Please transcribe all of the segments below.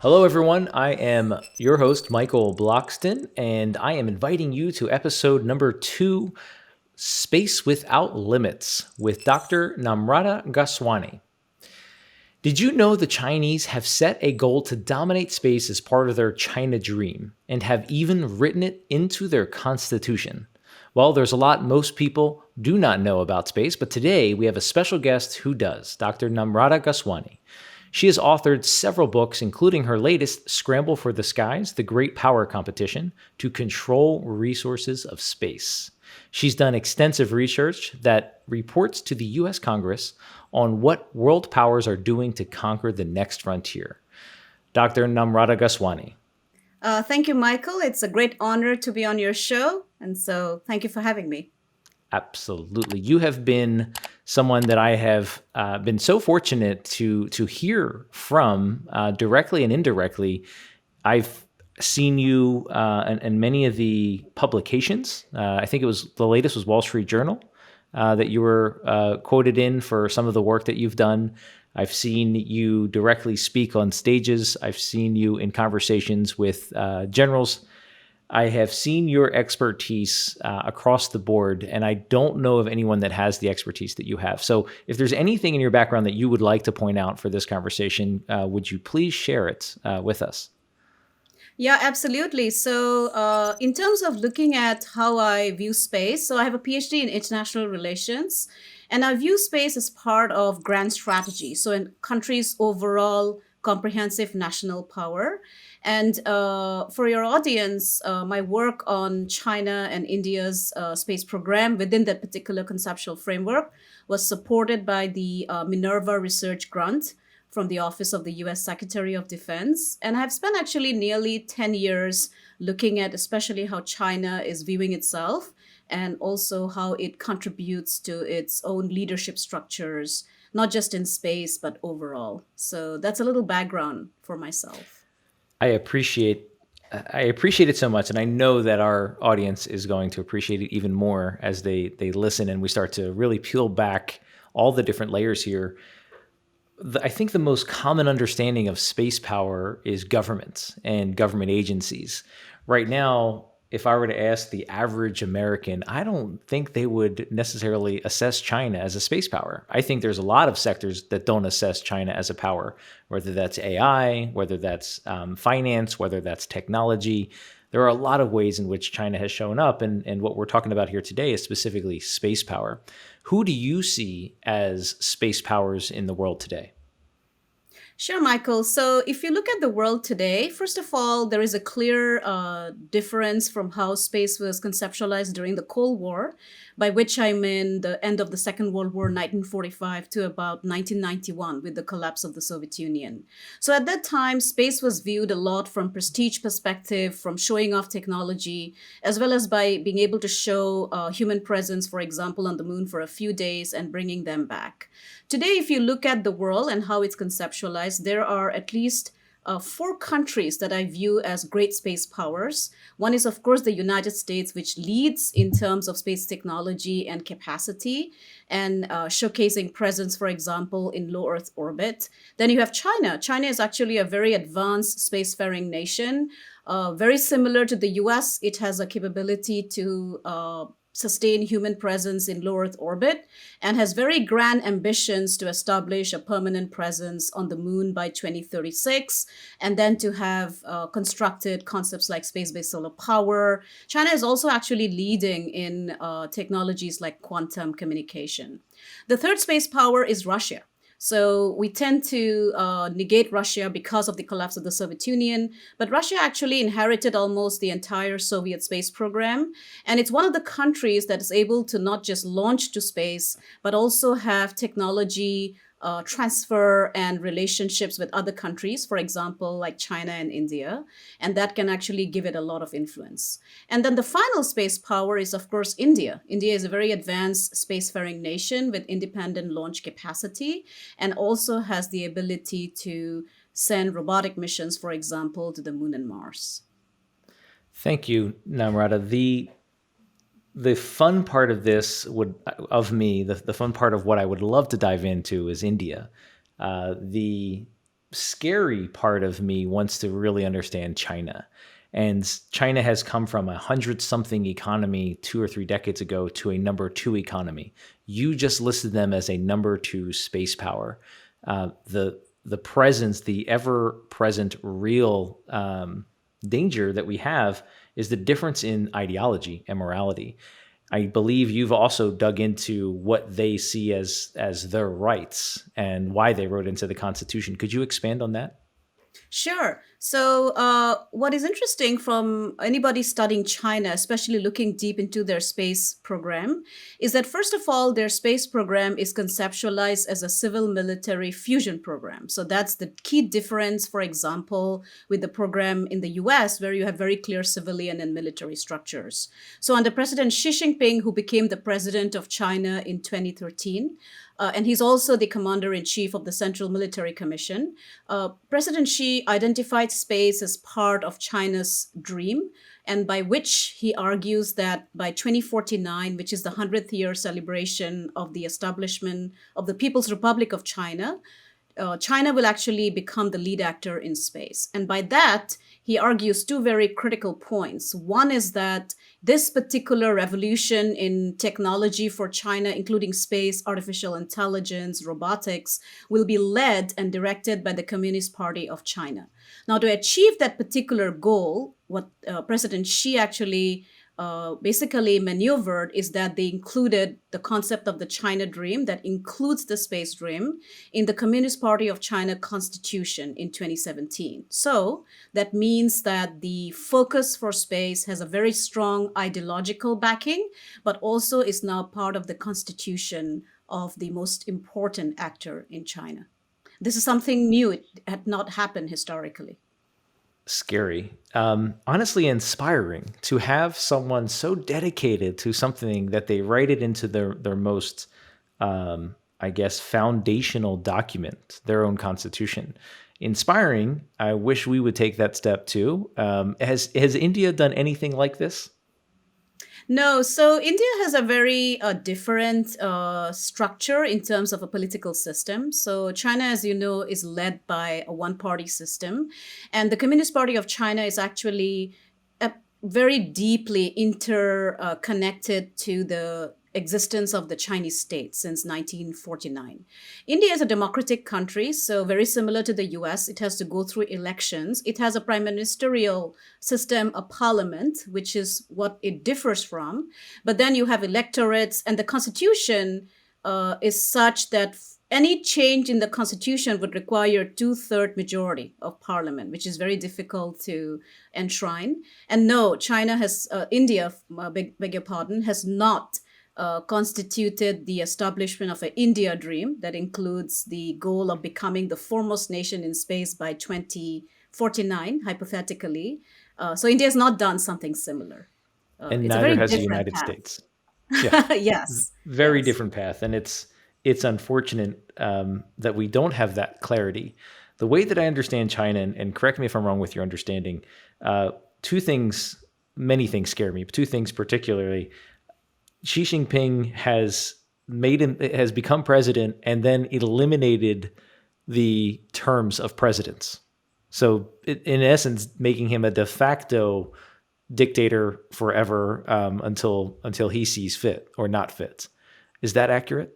Hello, everyone. I am your host, Michael Bloxton, and I am inviting you to episode number 2, Space Without Limits, with Dr. Namrata Goswami. Did you know the Chinese have set a goal to dominate space as part of their China dream and have even written it into their constitution? Well, there's a lot most people do not know about space, but today we have a special guest who does, Dr. Namrata Goswami. She has authored several books, including her latest, Scramble for the Skies, the Great Power Competition to Control Resources of Space. She's done extensive research that reports to the U.S. Congress on what world powers are doing to conquer the next frontier. Dr. Namrata Goswami. Thank you, Michael. It's a great honor to be on your show. And so thank you for having me. Absolutely. You have been someone that I have been so fortunate to hear from directly and indirectly. I've seen you in many of the publications. I think the latest was Wall Street Journal that you were quoted in for some of the work that you've done. I've seen you directly speak on stages. I've seen you in conversations with generals. I have seen your expertise across the board, and I don't know of anyone that has the expertise that you have. So if there's anything in your background that you would like to point out for this conversation, would you please share it with us? Yeah, absolutely. So, in terms of looking at how I view space, so I have a PhD in international relations, and I view space as part of grand strategy. So, in countries' overall comprehensive national power. And for your audience, my work on China and India's space program within that particular conceptual framework was supported by the Minerva Research Grant from the Office of the US Secretary of Defense. And I've spent actually nearly 10 years looking at especially how China is viewing itself and also how it contributes to its own leadership structures, not just in space, but overall. So that's a little background for myself. I appreciate I appreciate it so much, and I know that our audience is going to appreciate it even more as they listen and we start to really peel back all the different layers here. I think the most common understanding of space power is governments and government agencies. Right now, if I were to ask the average American, I don't think they would necessarily assess China as a space power. I think there's a lot of sectors that don't assess China as a power, whether that's AI, whether that's finance, whether that's technology. There are a lot of ways in which China has shown up, and what we're talking about here today is specifically space power. Who do you see as space powers in the world today? Sure, Michael. So, if you look at the world today, first of all, there is a clear difference from how space was conceptualized during the Cold War, by which I mean the end of the Second World War, 1945, to about 1991 with the collapse of the Soviet Union. So, at that time, space was viewed a lot from prestige perspective, from showing off technology, as well as by being able to show human presence, for example, on the moon for a few days and bringing them back. Today, if you look at the world and how it's conceptualized, there are at least four countries that I view as great space powers. One is, of course, the United States, which leads in terms of space technology and capacity and showcasing presence, for example, in low Earth orbit. Then you have China. China is actually a very advanced spacefaring nation. Very similar to the US, it has a capability to sustain human presence in low Earth orbit and has very grand ambitions to establish a permanent presence on the moon by 2036 and then to have constructed concepts like space-based solar power. China is also actually leading in technologies like quantum communication. The third space power is Russia. So we tend to negate Russia because of the collapse of the Soviet Union, but Russia actually inherited almost the entire Soviet space program. And it's one of the countries that is able to not just launch to space, but also have technology transfer and relationships with other countries, for example, like China and India. And that can actually give it a lot of influence. And then the final space power is, of course, India. India is a very advanced spacefaring nation with independent launch capacity and also has the ability to send robotic missions, for example, to the moon and Mars. Thank you, Namrata. The fun part of this the fun part of what I would love to dive into is India. The scary part of me wants to really understand China. And China has come from 100-something economy 2 or 3 decades ago to a number two economy. You just listed them as a number two space power. The presence, the ever-present real danger that we have is the difference in ideology and morality. I believe you've also dug into what they see as their rights and why they wrote into the Constitution. Could you expand on that? Sure. So, what is interesting from anybody studying China, especially looking deep into their space program, is that first of all, their space program is conceptualized as a civil military fusion program. So, that's the key difference, for example, with the program in the US, where you have very clear civilian and military structures. So, under President Xi Jinping, who became the president of China in 2013, and he's also the commander in chief of the Central Military Commission. President Xi identified space as part of China's dream, and by which he argues that by 2049, which is the 100th year celebration of the establishment of the People's Republic of China, China will actually become the lead actor in space. And by that, he argues two very critical points. One is that this particular revolution in technology for China, including space, artificial intelligence, robotics, will be led and directed by the Communist Party of China. Now, to achieve that particular goal, what President Xi actually basically maneuvered is that they included the concept of the China Dream, that includes the space dream, in the Communist Party of China Constitution in 2017. So that means that the focus for space has a very strong ideological backing, but also is now part of the constitution of the most important actor in China. This is something new. It had not happened historically. Scary. Honestly inspiring to have someone so dedicated to something that they write it into their most, I guess, foundational document, their own constitution. Inspiring. I wish we would take that step too. Has India done anything like this? No, so India has a very different structure in terms of a political system. So China, as you know, is led by a one-party system, and the Communist Party of China is actually very deeply interconnected to the existence of the Chinese state since 1949. India is a democratic country, so very similar to the US. It has to go through elections. It has a prime ministerial system, a parliament, which is what it differs from. But then you have electorates, and the constitution is such that any change in the constitution would require two-third majority of parliament, which is very difficult to enshrine. And no, India, beg your pardon, has not constituted the establishment of an India dream that includes the goal of becoming the foremost nation in space by 2049, hypothetically. So India has not done something similar. And It's a neither very has the different United path. States. Yeah, Yes, very yes. different path, and it's unfortunate that we don't have that clarity. The way that I understand China, and correct me if I'm wrong with your understanding, two things, many things scare me, but two things particularly. Xi Jinping has become president and then eliminated the terms of presidents. So in essence, making him a de facto dictator forever until he sees fit or not fit. Is that accurate?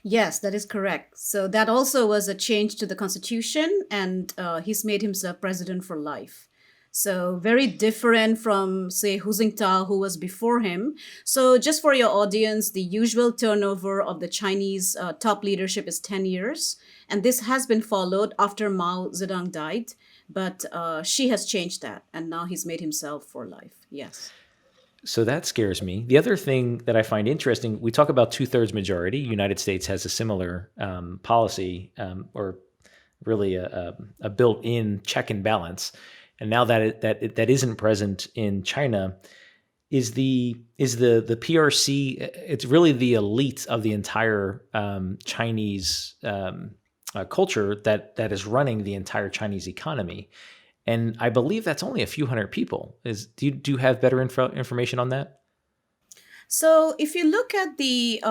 Yes, that is correct. So that also was a change to the constitution, and he's made himself president for life. So very different from, say, Hu Jintao, who was before him. So just for your audience, the usual turnover of the Chinese top leadership is 10 years. And this has been followed after Mao Zedong died. But Xi has changed that, and now he's made himself for life. Yes. So that scares me. The other thing that I find interesting, we talk about two-thirds majority. United States has a similar policy, or really a built-in check and balance. And now that isn't present in China, is the PRC? It's really the elite of the entire Chinese culture that is running the entire Chinese economy. And I believe that's only a few hundred people. Do you have better information on that? So if you look at the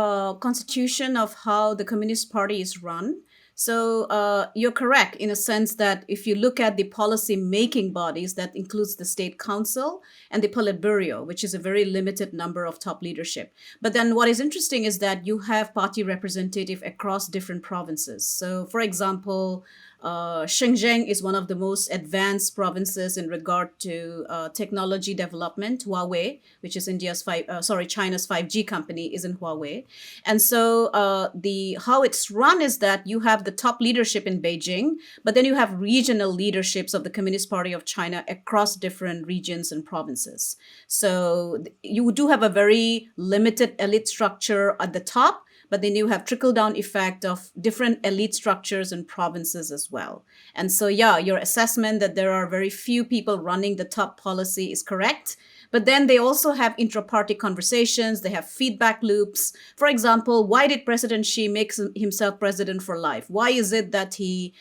constitution of how the Communist Party is run, So you're correct in a sense that if you look at the policy making bodies, that includes the State Council and the Politburo, which is a very limited number of top leadership. But then what is interesting is that you have party representative across different provinces. So, for example, Xinjiang is one of the most advanced provinces in regard to technology development. Huawei, which is China's 5G company, is in Huawei, and so the how it's run is that you have the top leadership in Beijing, but then you have regional leaderships of the Communist Party of China across different regions and provinces. So you do have a very limited elite structure at the top, but then you have trickle down effect of different elite structures and provinces as well. And so, yeah, your assessment that there are very few people running the top policy is correct. But then they also have intra-party conversations. They have feedback loops. For example, why did President Xi make himself president for life? Why is it that he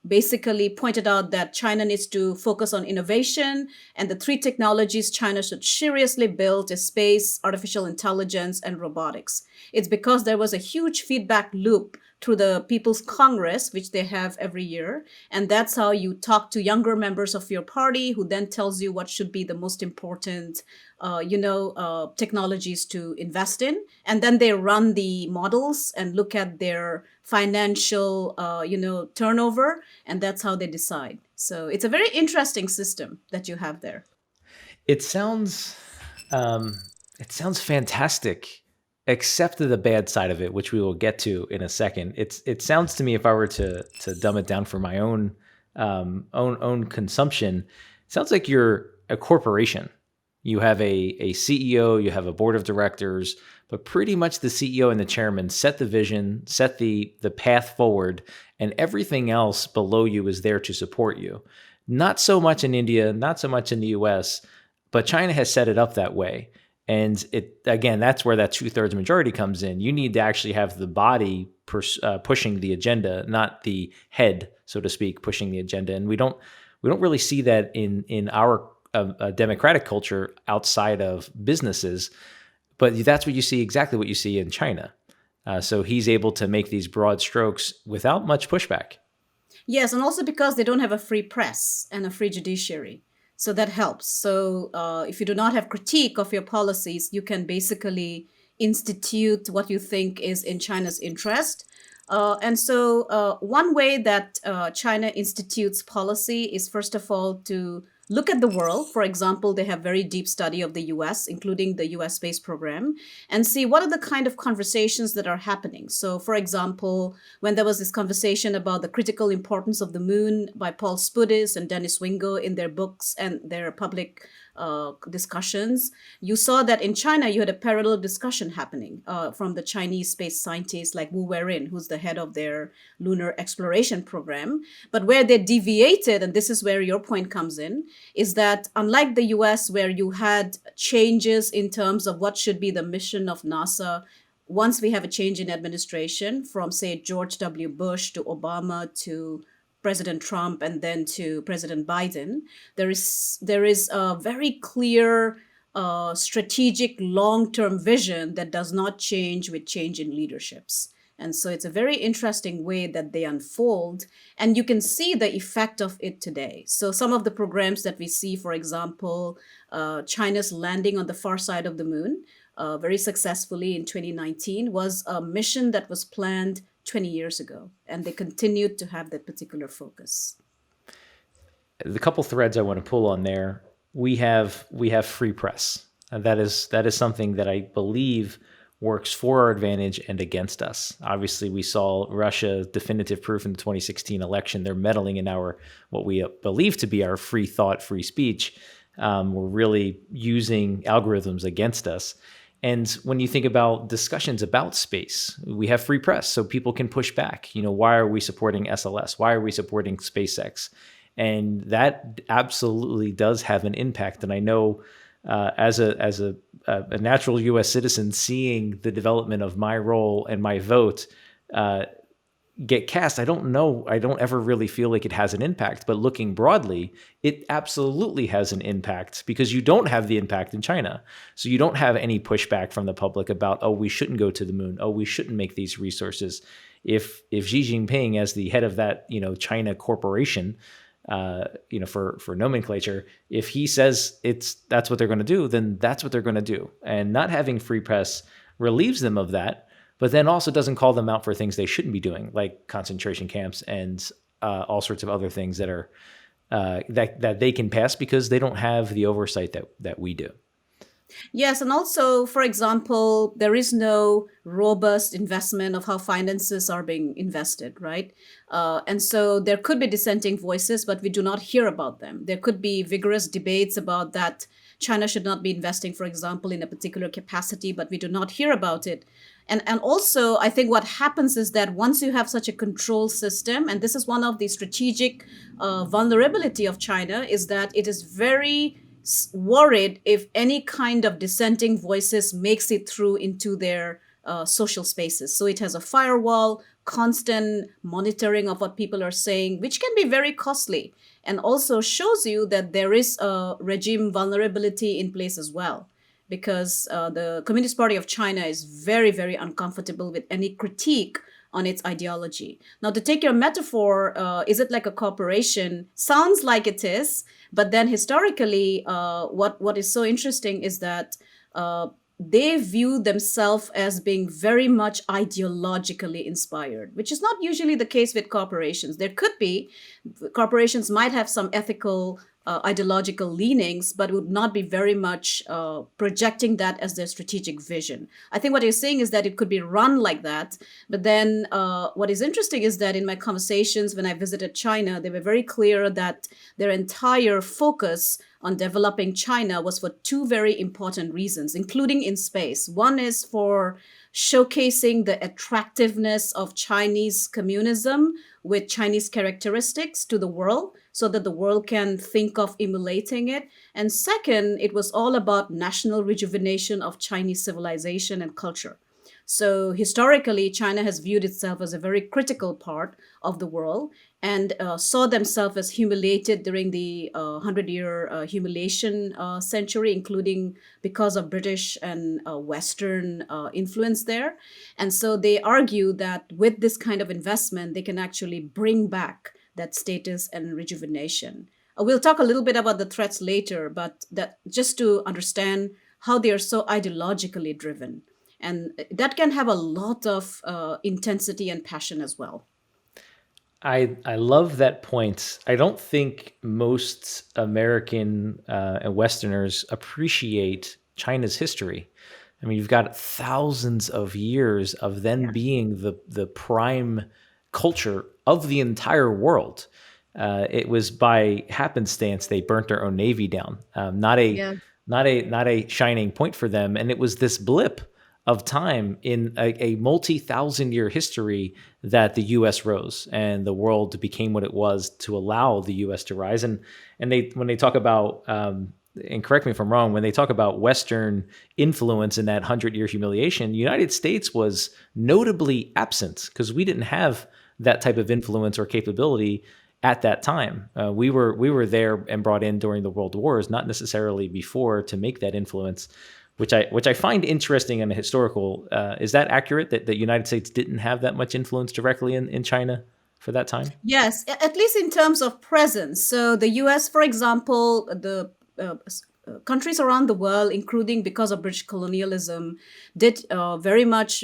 basically pointed out that China needs to focus on innovation, and the three technologies China should seriously build is space, artificial intelligence, and robotics? It's because there was a huge feedback loop through the People's Congress, which they have every year. And that's how you talk to younger members of your party, who then tells you what should be the most important, technologies to invest in. And then they run the models and look at their financial, turnover. And that's how they decide. So it's a very interesting system that you have there. It sounds, it sounds fantastic, except the bad side of it, which we will get to in a second. It sounds to me, if I were to dumb it down for my own consumption, it sounds like you're a corporation. You have a CEO, you have a board of directors, but pretty much the CEO and the chairman set the vision, set the path forward, and everything else below you is there to support you. Not so much in India, not so much in the US, but China has set it up that way. And again, that's where that 2/3 majority comes in. You need to actually have the body pushing the agenda, not the head, so to speak, pushing the agenda. And we don't really see that in our democratic culture outside of businesses. But that's what you see, exactly what you see in China. So he's able to make these broad strokes without much pushback. Yes, and also because they don't have a free press and a free judiciary. So that helps. So if you do not have critique of your policies, you can basically institute what you think is in China's interest. And so one way that China institutes policy is, first of all, to look at the world. For example, they have very deep study of the US, including the US space program, and see what are the kind of conversations that are happening. So, for example, when there was this conversation about the critical importance of the moon by Paul Spudis and Dennis Wingo in their books and their public discussions, you saw that in China you had a parallel discussion happening from the Chinese space scientists like Wu Weirin, who's the head of their lunar exploration program. But where they deviated, and this is where your point comes in, is that unlike the US, where you had changes in terms of what should be the mission of NASA, once we have a change in administration from, say, George W. Bush to Obama to President Trump and then to President Biden, there is a very clear strategic long-term vision that does not change with change in leaderships. And so it's a very interesting way that they unfold, and you can see the effect of it today. So some of the programs that we see, for example, China's landing on the far side of the moon very successfully in 2019 was a mission that was planned 20 years ago, and they continued to have that particular focus. The couple threads I want to pull on there, we have free press. That is something that I believe works for our advantage and against us. Obviously, we saw Russia definitive proof in the 2016 election. They're meddling in our, what we believe to be our free thought, free speech. We're really using algorithms against us. And when you think about discussions about space, we have free press, so people can push back. Why are we supporting SLS? Why are we supporting SpaceX? And that absolutely does have an impact. And I know as a natural U.S. citizen, seeing the development of my role and my vote, get cast, I don't know. I don't ever really feel like it has an impact. But looking broadly, it absolutely has an impact because you don't have the impact in China. So you don't have any pushback from the public about, oh, we shouldn't go to the moon. Oh, we shouldn't make these resources. If Xi Jinping, as the head of that, China corporation, for nomenclature, if he says that's what they're going to do, then that's what they're going to do. And not having free press relieves them of that, but then also doesn't call them out for things they shouldn't be doing, like concentration camps and all sorts of other things that are that they can pass because they don't have the oversight that we do. Yes, and also, for example, there is no robust investment of how finances are being invested, right? And so there could be dissenting voices, but we do not hear about them. There could be vigorous debates about that China should not be investing, for example, in a particular capacity, but we do not hear about it. And also, I think what happens is that once you have such a control system, and this is one of the strategic vulnerability of China, is that it is very worried if any kind of dissenting voices makes it through into their social spaces. So it has a firewall, constant monitoring of what people are saying, which can be very costly, and also shows you that there is a regime vulnerability in place as well, because the Communist Party of China is very, very uncomfortable with any critique on its ideology. Now, to take your metaphor, is it like a corporation? Sounds like it is, but then historically, what is so interesting is that they view themselves as being very much ideologically inspired, which is not usually the case with corporations. There could be, corporations might have some ethical ideological leanings, but would not be very much projecting that as their strategic vision. I think what you're saying is that it could be run like that. But then what is interesting is that in my conversations when I visited China, they were very clear that their entire focus on developing China was for two very important reasons, including in space. One is for showcasing the attractiveness of Chinese communism with Chinese characteristics to the world so that the world can think of emulating it. And second, it was all about national rejuvenation of Chinese civilization and culture. So historically, China has viewed itself as a very critical part of the world and saw themselves as humiliated during the 100-year humiliation century, including because of British and Western influence there. And so they argue that with this kind of investment, they can actually bring back that status and rejuvenation. We'll talk a little bit about the threats later, but that just to understand how they are so ideologically driven. And that can have a lot of intensity and passion as well. I love that point. I don't think most American and Westerners appreciate China's history. I mean, you've got thousands of years of them being the prime culture of the entire world. It was by happenstance they burnt their own navy down. Yeah. Not a shining point for them, and it was this blip of time in a multi-thousand-year history that the U.S. rose and the world became what it was to allow the U.S. to rise. And when they talk about and correct me if I'm wrong, when they talk about Western influence in that 100-year humiliation, the United States was notably absent because we didn't have that type of influence or capability at that time. We were there and brought in during the World Wars, not necessarily before, to make that influence, which I find interesting in a historical. Is that accurate that the United States didn't have that much influence directly in China for that time? Yes, at least in terms of presence. So the US, for example, the countries around the world, including because of British colonialism, were very much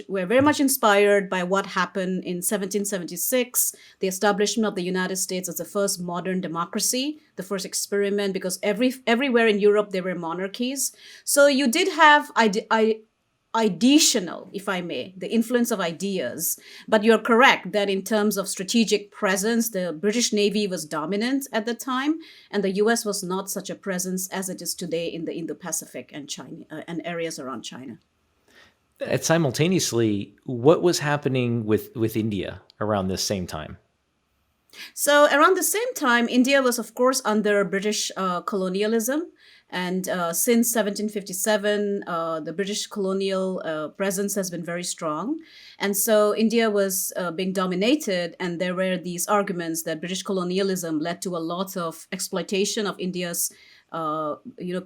inspired by what happened in 1776, the establishment of the United States as the first modern democracy, the first experiment, because everywhere in Europe there were monarchies. So you did have ideational, if I may, the influence of ideas. But you're correct that in terms of strategic presence, the British Navy was dominant at the time, and the US was not such a presence as it is today in the Indo-Pacific and China and areas around China. And simultaneously, what was happening with India around this same time? So around the same time, India was, of course, under British colonialism. And since 1757, the British colonial presence has been very strong. And so India was being dominated, and there were these arguments that British colonialism led to a lot of exploitation of India's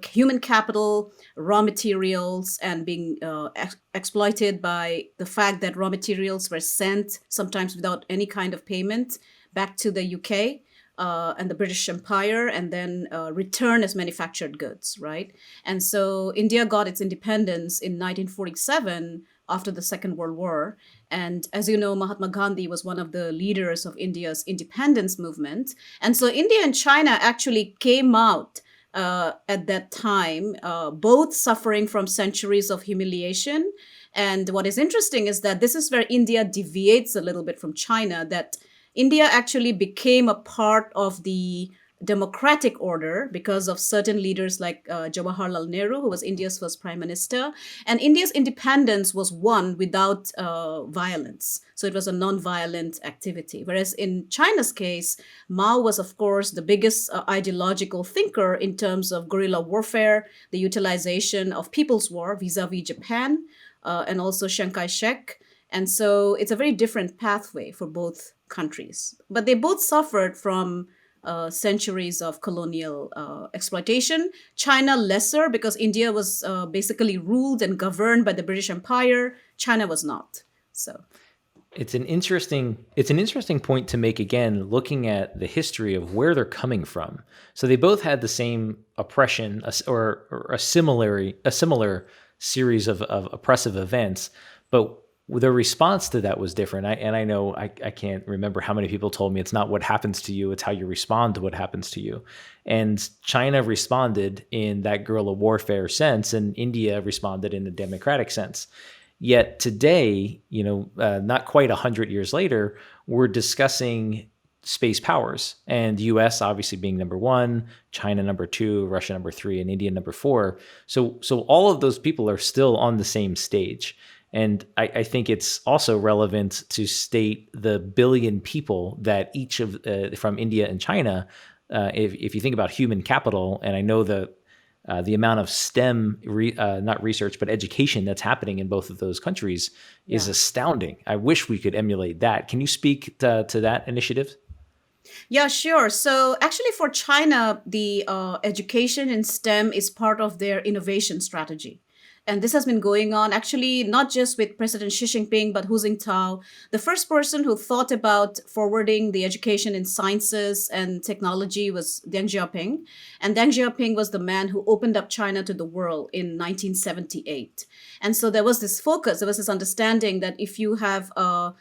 human capital, raw materials, and being exploited by the fact that raw materials were sent sometimes without any kind of payment back to the UK and the British Empire, and then return as manufactured goods, right? And so India got its independence in 1947 after the Second World War. And as you know, Mahatma Gandhi was one of the leaders of India's independence movement. And so India and China actually came out at that time, both suffering from centuries of humiliation. And what is interesting is that this is where India deviates a little bit from China, that India actually became a part of the democratic order because of certain leaders like Jawaharlal Nehru, who was India's first prime minister. And India's independence was won without violence. So it was a non-violent activity. Whereas in China's case, Mao was, of course, the biggest ideological thinker in terms of guerrilla warfare, the utilization of people's war vis-a-vis Japan, and also Chiang Kai-shek. And so it's a very different pathway for both countries. But they both suffered from centuries of colonial exploitation. China lesser, because India was basically ruled and governed by the British Empire. China was not. So it's an interesting point to make, again, looking at the history of where they're coming from. So they both had the same oppression, or a similar series of oppressive events, but the response to that was different. I know I can't remember how many people told me it's not what happens to you, it's how you respond to what happens to you. And China responded in that guerrilla warfare sense, and India responded in a democratic sense. Yet today, not quite 100 years later, we're discussing space powers, and U.S. obviously being number one, China number two, Russia number three, and India number four. So all of those people are still on the same stage. And I think it's also relevant to state the billion people that each of from India and China, if you think about human capital, and I know the amount of STEM, not research, but education that's happening in both of those countries is astounding. I wish we could emulate that. Can you speak to that initiative? yeah, sure. So actually for China, the education in STEM is part of their innovation strategy. And this has been going on actually not just with President Xi Jinping, but Hu Jintao. The first person who thought about forwarding the education in sciences and technology was Deng Xiaoping. And Deng Xiaoping was the man who opened up China to the world in 1978. And so there was this focus, there was this understanding that if you have a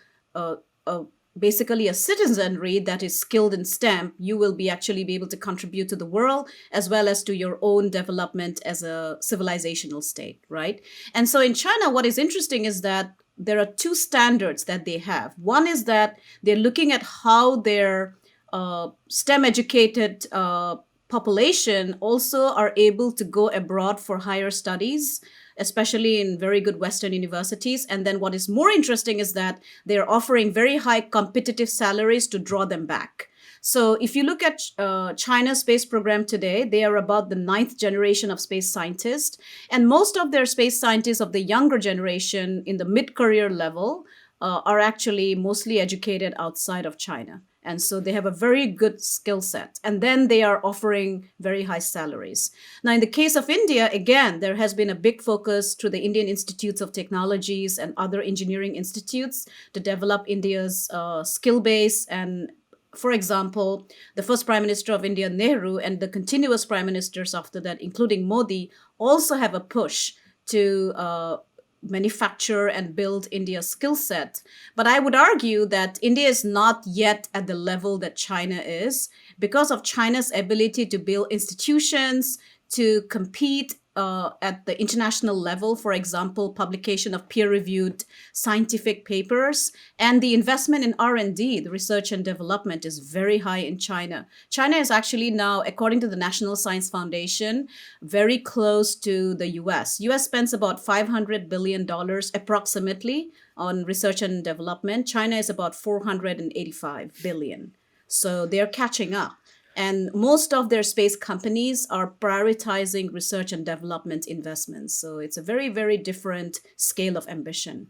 basically a citizenry that is skilled in STEM, you will actually be able to contribute to the world as well as to your own development as a civilizational state, right? And so in China, what is interesting is that there are two standards that they have. One is that they're looking at how their STEM educated population also are able to go abroad for higher studies, especially in very good Western universities. And then what is more interesting is that they're offering very high competitive salaries to draw them back. So if you look at China's space program today, they are about the ninth generation of space scientists. And most of their space scientists of the younger generation in the mid-career level are actually mostly educated outside of China. And so they have a very good skill set. And then they are offering very high salaries. Now, in the case of India, again, there has been a big focus through the Indian Institutes of Technologies and other engineering institutes to develop India's skill base. And for example, the first Prime Minister of India, Nehru, and the continuous prime ministers after that, including Modi, also have a push to manufacture and build India's skill set. But I would argue that India is not yet at the level that China is because of China's ability to build institutions, to compete at the international level, for example, publication of peer-reviewed scientific papers, and the investment in R&D, the research and development, is very high in China. China is actually now, according to the National Science Foundation, very close to the US. US spends about $500 billion approximately on research and development. China is about $485 billion. So they're catching up. And most of their space companies are prioritizing research and development investments. So it's a very, very different scale of ambition.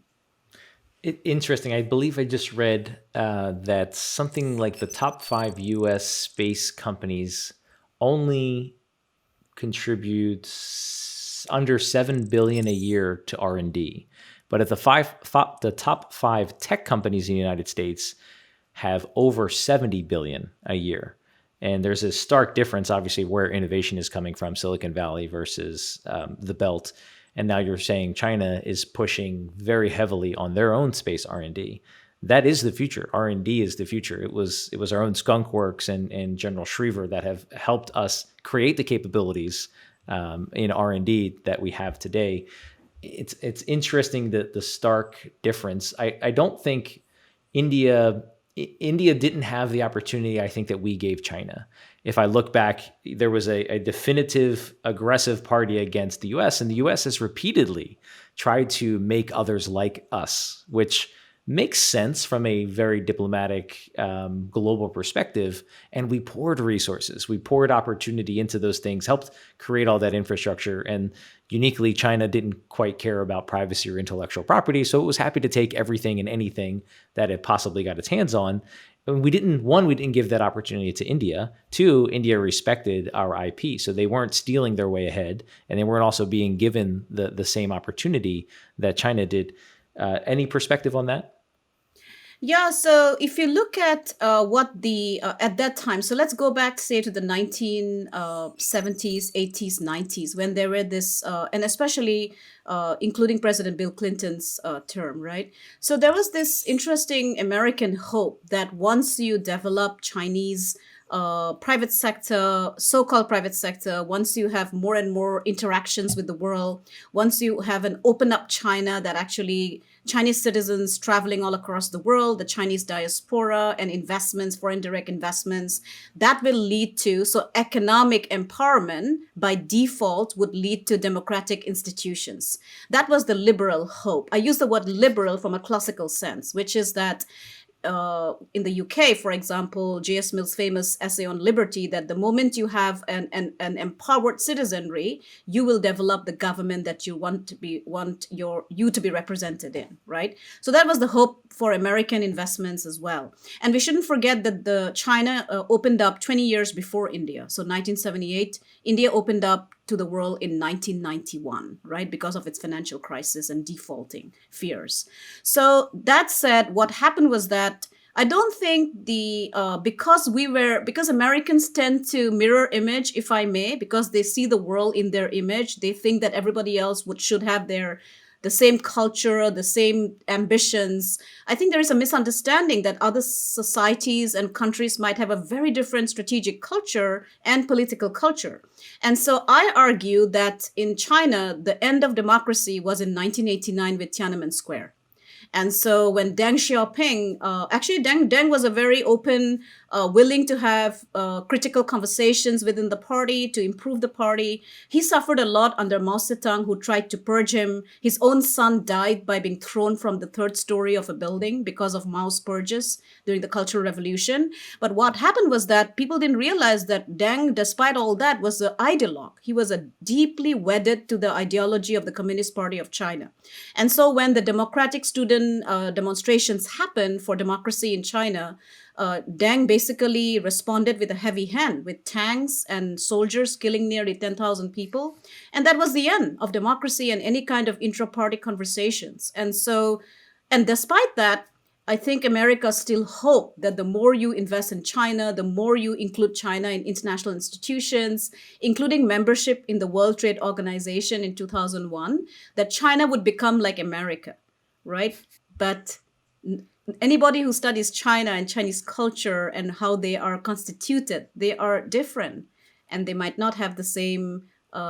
Interesting. I believe I just read that something like the top five U.S. space companies only contribute under 7 billion a year to R&D, but at the top five tech companies in the United States have over 70 billion a year. And there's a stark difference, obviously, where innovation is coming from, Silicon Valley versus the belt. And now you're saying China is pushing very heavily on their own space R&D. That is the future. R&D is the future. It was our own Skunk Works and General Schriever that have helped us create the capabilities in R&D that we have today. It's interesting that the stark difference. I don't think India India didn't have the opportunity, I think, that we gave China. If I look back, there was a definitive aggressive party against the US, and the US has repeatedly tried to make others like us, which makes sense from a very diplomatic global perspective. And we poured resources, we poured opportunity into those things, helped create all that infrastructure. And uniquely, China didn't quite care about privacy or intellectual property, so it was happy to take everything and anything that it possibly got its hands on. And we didn't give that opportunity to India. Two, India respected our IP, so they weren't stealing their way ahead, and they weren't also being given the same opportunity that China did. Any perspective on that? Yeah, so if you look at what the at that time, so let's go back, say, to the 1970s, 80s, 90s, when there were this, and especially including President Bill Clinton's term, right? So there was this interesting American hope that once you develop Chinese private sector, so-called private sector, once you have more and more interactions with the world, once you have an open up China that actually Chinese citizens traveling all across the world, the Chinese diaspora and investments, foreign direct investments, that will lead to, so economic empowerment by default would lead to democratic institutions. That was the liberal hope. I use the word liberal from a classical sense, which is that in the UK, for example, J.S. Mill's famous essay on liberty, that the moment you have an empowered citizenry, you will develop the government that you want you to be represented in, right? So that was the hope for American investments as well. And we shouldn't forget that the China opened up 20 years before India. So 1978, India opened up to the world in 1991, right? Because of its financial crisis and defaulting fears. So that said, what happened was that I don't think because Americans tend to mirror image, if I may, because they see the world in their image, they think that everybody else should have the same culture, the same ambitions. I think there is a misunderstanding that other societies and countries might have a very different strategic culture and political culture. And so I argue that in China, the end of democracy was in 1989 with Tiananmen Square. And so when Deng Xiaoping, actually Deng was a very open, willing to have critical conversations within the party to improve the party. He suffered a lot under Mao Zedong, who tried to purge him. His own son died by being thrown from the third story of a building because of Mao's purges during the Cultural Revolution. But what happened was that people didn't realize that Deng, despite all that, was an ideologue. He was a deeply wedded to the ideology of the Communist Party of China. And so when the democratic student demonstrations happened for democracy in China, Deng basically responded with a heavy hand, with tanks and soldiers killing nearly 10,000 people. And that was the end of democracy and any kind of intra-party conversations. And despite that, I think America still hope that the more you invest in China, the more you include China in international institutions, including membership in the World Trade Organization in 2001, that China would become like America, right? But anybody who studies China and Chinese culture and how they are constituted, they are different, and they might not have the same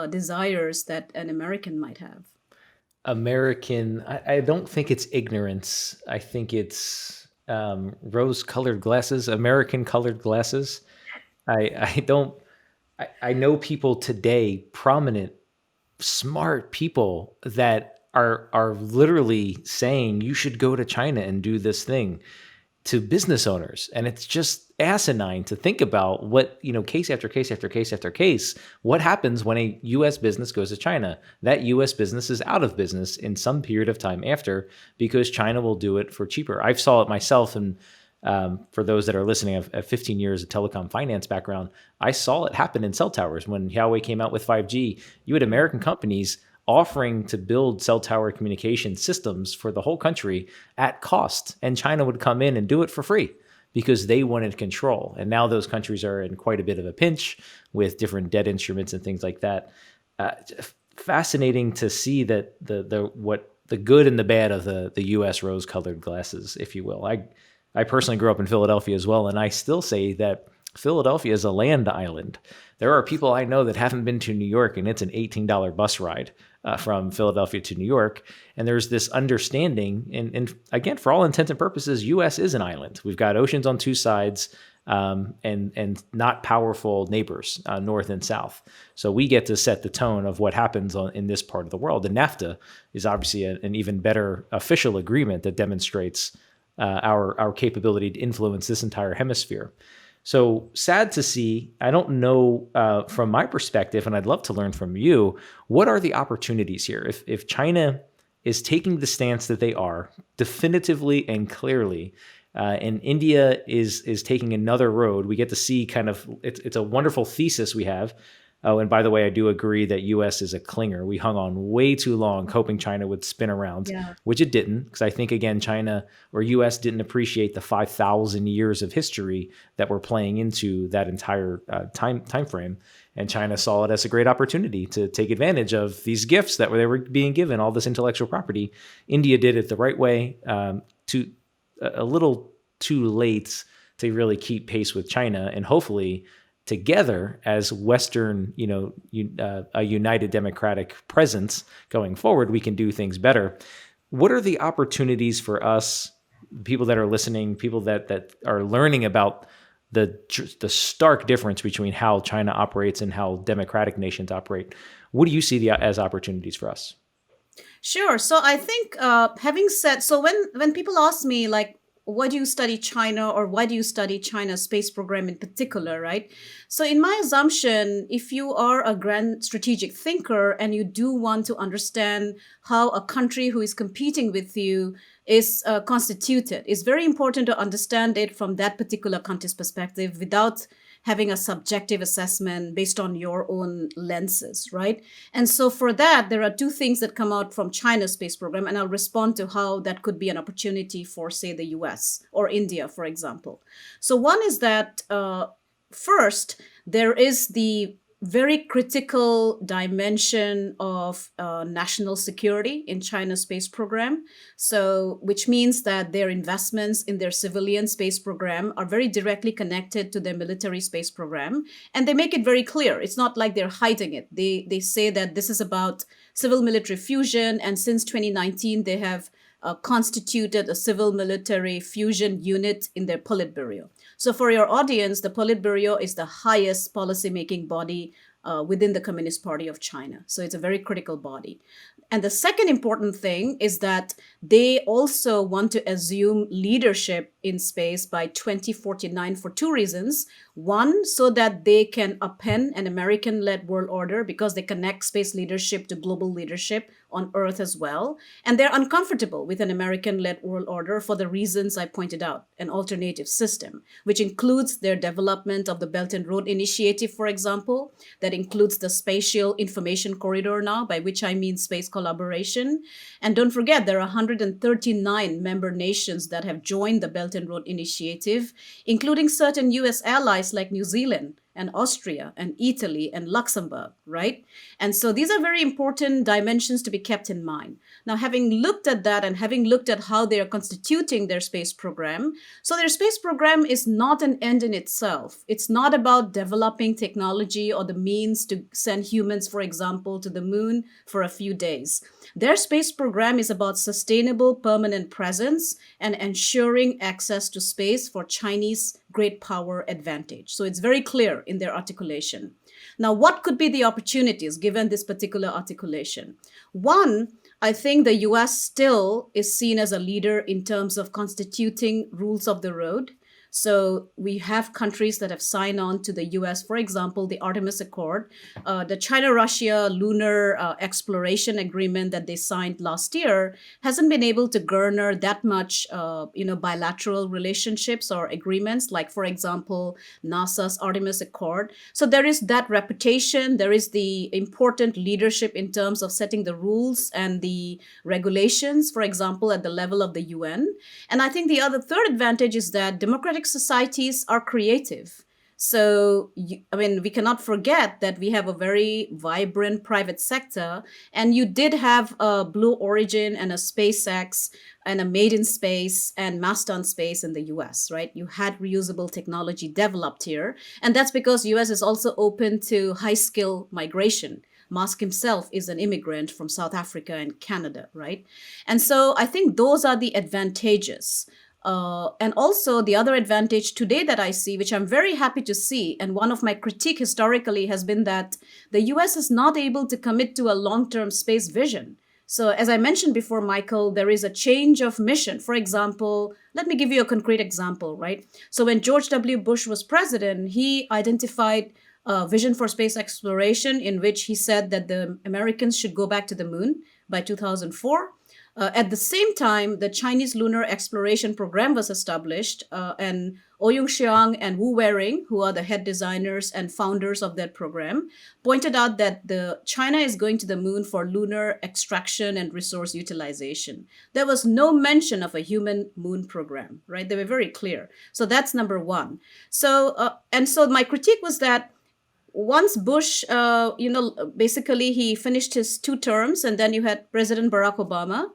desires that an American might have. I don't think it's ignorance. I think it's rose-colored glasses, American-colored glasses. I don't. I know people today, prominent, smart people that are literally saying you should go to China and do this thing. to business owners. And it's just asinine to think about what, case after case after case after case, what happens when a US business goes to China. That US business is out of business in some period of time after, because China will do it for cheaper. I saw it myself, and for those that are listening, I have 15 years of telecom finance background. I saw it happen in cell towers. When Huawei came out with 5G, you had American companies offering to build cell tower communication systems for the whole country at cost, and China would come in and do it for free because they wanted control. And now those countries are in quite a bit of a pinch with different debt instruments and things like that. Fascinating to see that the good and the bad of the U.S. rose-colored glasses, if you will. I personally grew up in Philadelphia as well, and I still say that Philadelphia is a land island. There are people I know that haven't been to New York, and it's an $18 bus ride from Philadelphia to New York. And there's this understanding, and again, for all intents and purposes, U.S. is an island. We've got oceans on two sides, and not powerful neighbors, north and south. So we get to set the tone of what happens in this part of the world. And NAFTA is obviously an even better official agreement that demonstrates our capability to influence this entire hemisphere. So sad to see. I don't know from my perspective, and I'd love to learn from you, what are the opportunities here? If China is taking the stance that they are definitively and clearly, and India is taking another road, we get to see kind of, it's a wonderful thesis we have. Oh, and by the way, I do agree that U.S. is a clinger. We hung on way too long, hoping China would spin around, which it didn't, because I think, again, China or U.S. didn't appreciate the 5,000 years of history that were playing into that entire time frame. And China saw it as a great opportunity to take advantage of these gifts that they were being given, all this intellectual property. India did it the right way, a little too late to really keep pace with China, and hopefully together as Western, a united democratic presence going forward, we can do things better. What are the opportunities for us, people that are listening, people that are learning about the stark difference between how China operates and how democratic nations operate? What do you see as opportunities for us? Sure. So I think, having said, so when people ask me, like, why do you study China, or why do you study China's space program in particular, right? So in my assumption, if you are a grand strategic thinker and you do want to understand how a country who is competing with you is constituted, it's very important to understand it from that particular country's perspective without having a subjective assessment based on your own lenses, right? And so for that, there are two things that come out from China's space program, and I'll respond to how that could be an opportunity for, say, the US or India, for example. So one is that, first, there is the very critical dimension of national security in China's space program. So, which means that their investments in their civilian space program are very directly connected to their military space program. And they make it very clear. It's not like they're hiding it. They say that this is about civil military fusion. And since 2019, they have constituted a civil military fusion unit in their Politburo. So for your audience, the Politburo is the highest policymaking body within the Communist Party of China. So it's a very critical body. And the second important thing is that they also want to assume leadership in space by 2049 for two reasons. One, so that they can append an American-led world order, because they connect space leadership to global leadership on Earth as well. And they're uncomfortable with an American-led world order for the reasons I pointed out, an alternative system, which includes their development of the Belt and Road Initiative, for example, that includes the Spatial Information Corridor now, by which I mean space collaboration. And don't forget, there are 139 member nations that have joined the Belt and Road Initiative, including certain US allies like New Zealand and Austria and Italy and Luxembourg, right? And so these are very important dimensions to be kept in mind. Now, having looked at that and having looked at how they are constituting their space program, so their space program is not an end in itself. It's not about developing technology or the means to send humans, for example, to the moon for a few days. Their space program is about sustainable permanent presence and ensuring access to space for Chinese great power advantage. So it's very clear in their articulation. Now, what could be the opportunities given this particular articulation? One, I think the US still is seen as a leader in terms of constituting rules of the road. So we have countries that have signed on to the US, for example, the Artemis Accord, the China-Russia lunar exploration agreement that they signed last year hasn't been able to garner that much, bilateral relationships or agreements, like, for example, NASA's Artemis Accord. So there is that reputation, there is the important leadership in terms of setting the rules and the regulations, for example, at the level of the UN. And I think the third advantage is that democratic societies are creative. So, we cannot forget that we have a very vibrant private sector, and you did have a Blue Origin and a SpaceX and a Made in Space and Master on Space in the US, right? You had reusable technology developed here, and that's because US is also open to high skill migration. Musk himself is an immigrant from South Africa and Canada, right? And so I think those are the advantages. And also the other advantage today that I see, which I'm very happy to see, and one of my critique historically has been that the US is not able to commit to a long-term space vision. So as I mentioned before, Michael, there is a change of mission. For example, let me give you a concrete example, right? So when George W. Bush was president, he identified a vision for space exploration in which he said that the Americans should go back to the moon by 2004. At the same time, the Chinese lunar exploration program was established, and Ouyang Xiang and Wu Weiring, who are the head designers and founders of that program, pointed out that China is going to the moon for lunar extraction and resource utilization. There was no mention of a human moon program, right? They were very clear. So that's number one. So my critique was that once Bush, basically he finished his 2 terms, and then you had President Barack Obama.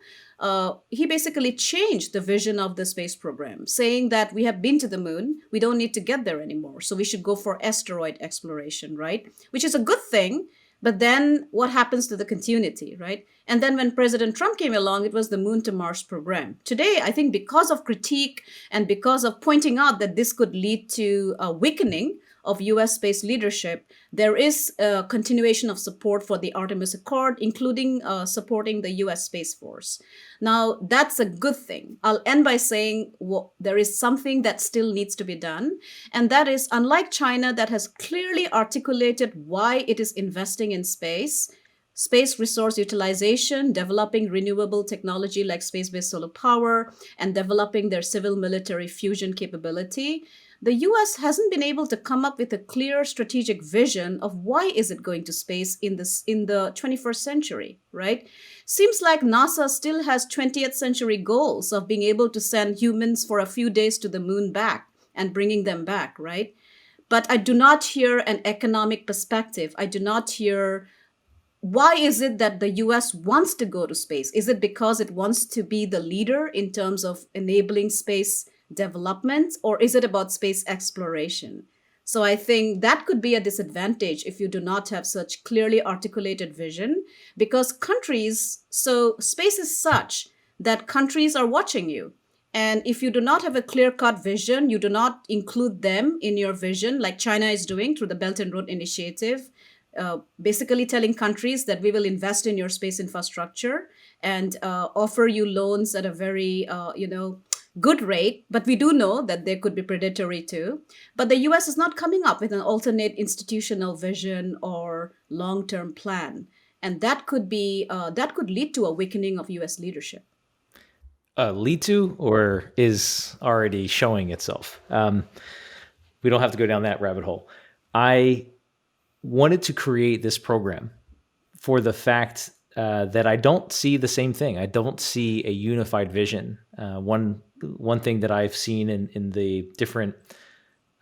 He basically changed the vision of the space program, saying that we have been to the moon, we don't need to get there anymore, so we should go for asteroid exploration, right? Which is a good thing, but then what happens to the continuity, right? And then when President Trump came along, it was the Moon to Mars program. Today, I think because of critique and because of pointing out that this could lead to a weakening of US space leadership, there is a continuation of support for the Artemis Accord, including supporting the US Space Force. Now, that's a good thing. I'll end by saying there is something that still needs to be done, and that is, unlike China that has clearly articulated why it is investing in space resource utilization, developing renewable technology like space-based solar power, and developing their civil military fusion capability, the US hasn't been able to come up with a clear strategic vision of why is it going to space in the 21st century, right? Seems like NASA still has 20th century goals of being able to send humans for a few days to the moon back and bringing them back, right? But I do not hear an economic perspective. I do not hear why is it that the US wants to go to space? Is it because it wants to be the leader in terms of enabling space development, or is it about space exploration? So I think that could be a disadvantage if you do not have such clearly articulated vision, because space is such that countries are watching you. And if you do not have a clear-cut vision, you do not include them in your vision, like China is doing through the Belt and Road Initiative, basically telling countries that we will invest in your space infrastructure and offer you loans at a very, good rate, but we do know that they could be predatory too. But the US is not coming up with an alternate institutional vision or long-term plan. And that could lead to a weakening of US leadership. Lead to, or is already showing itself? We don't have to go down that rabbit hole. I wanted to create this program for the fact that I don't see the same thing. I don't see a unified vision. One thing that I've seen in the different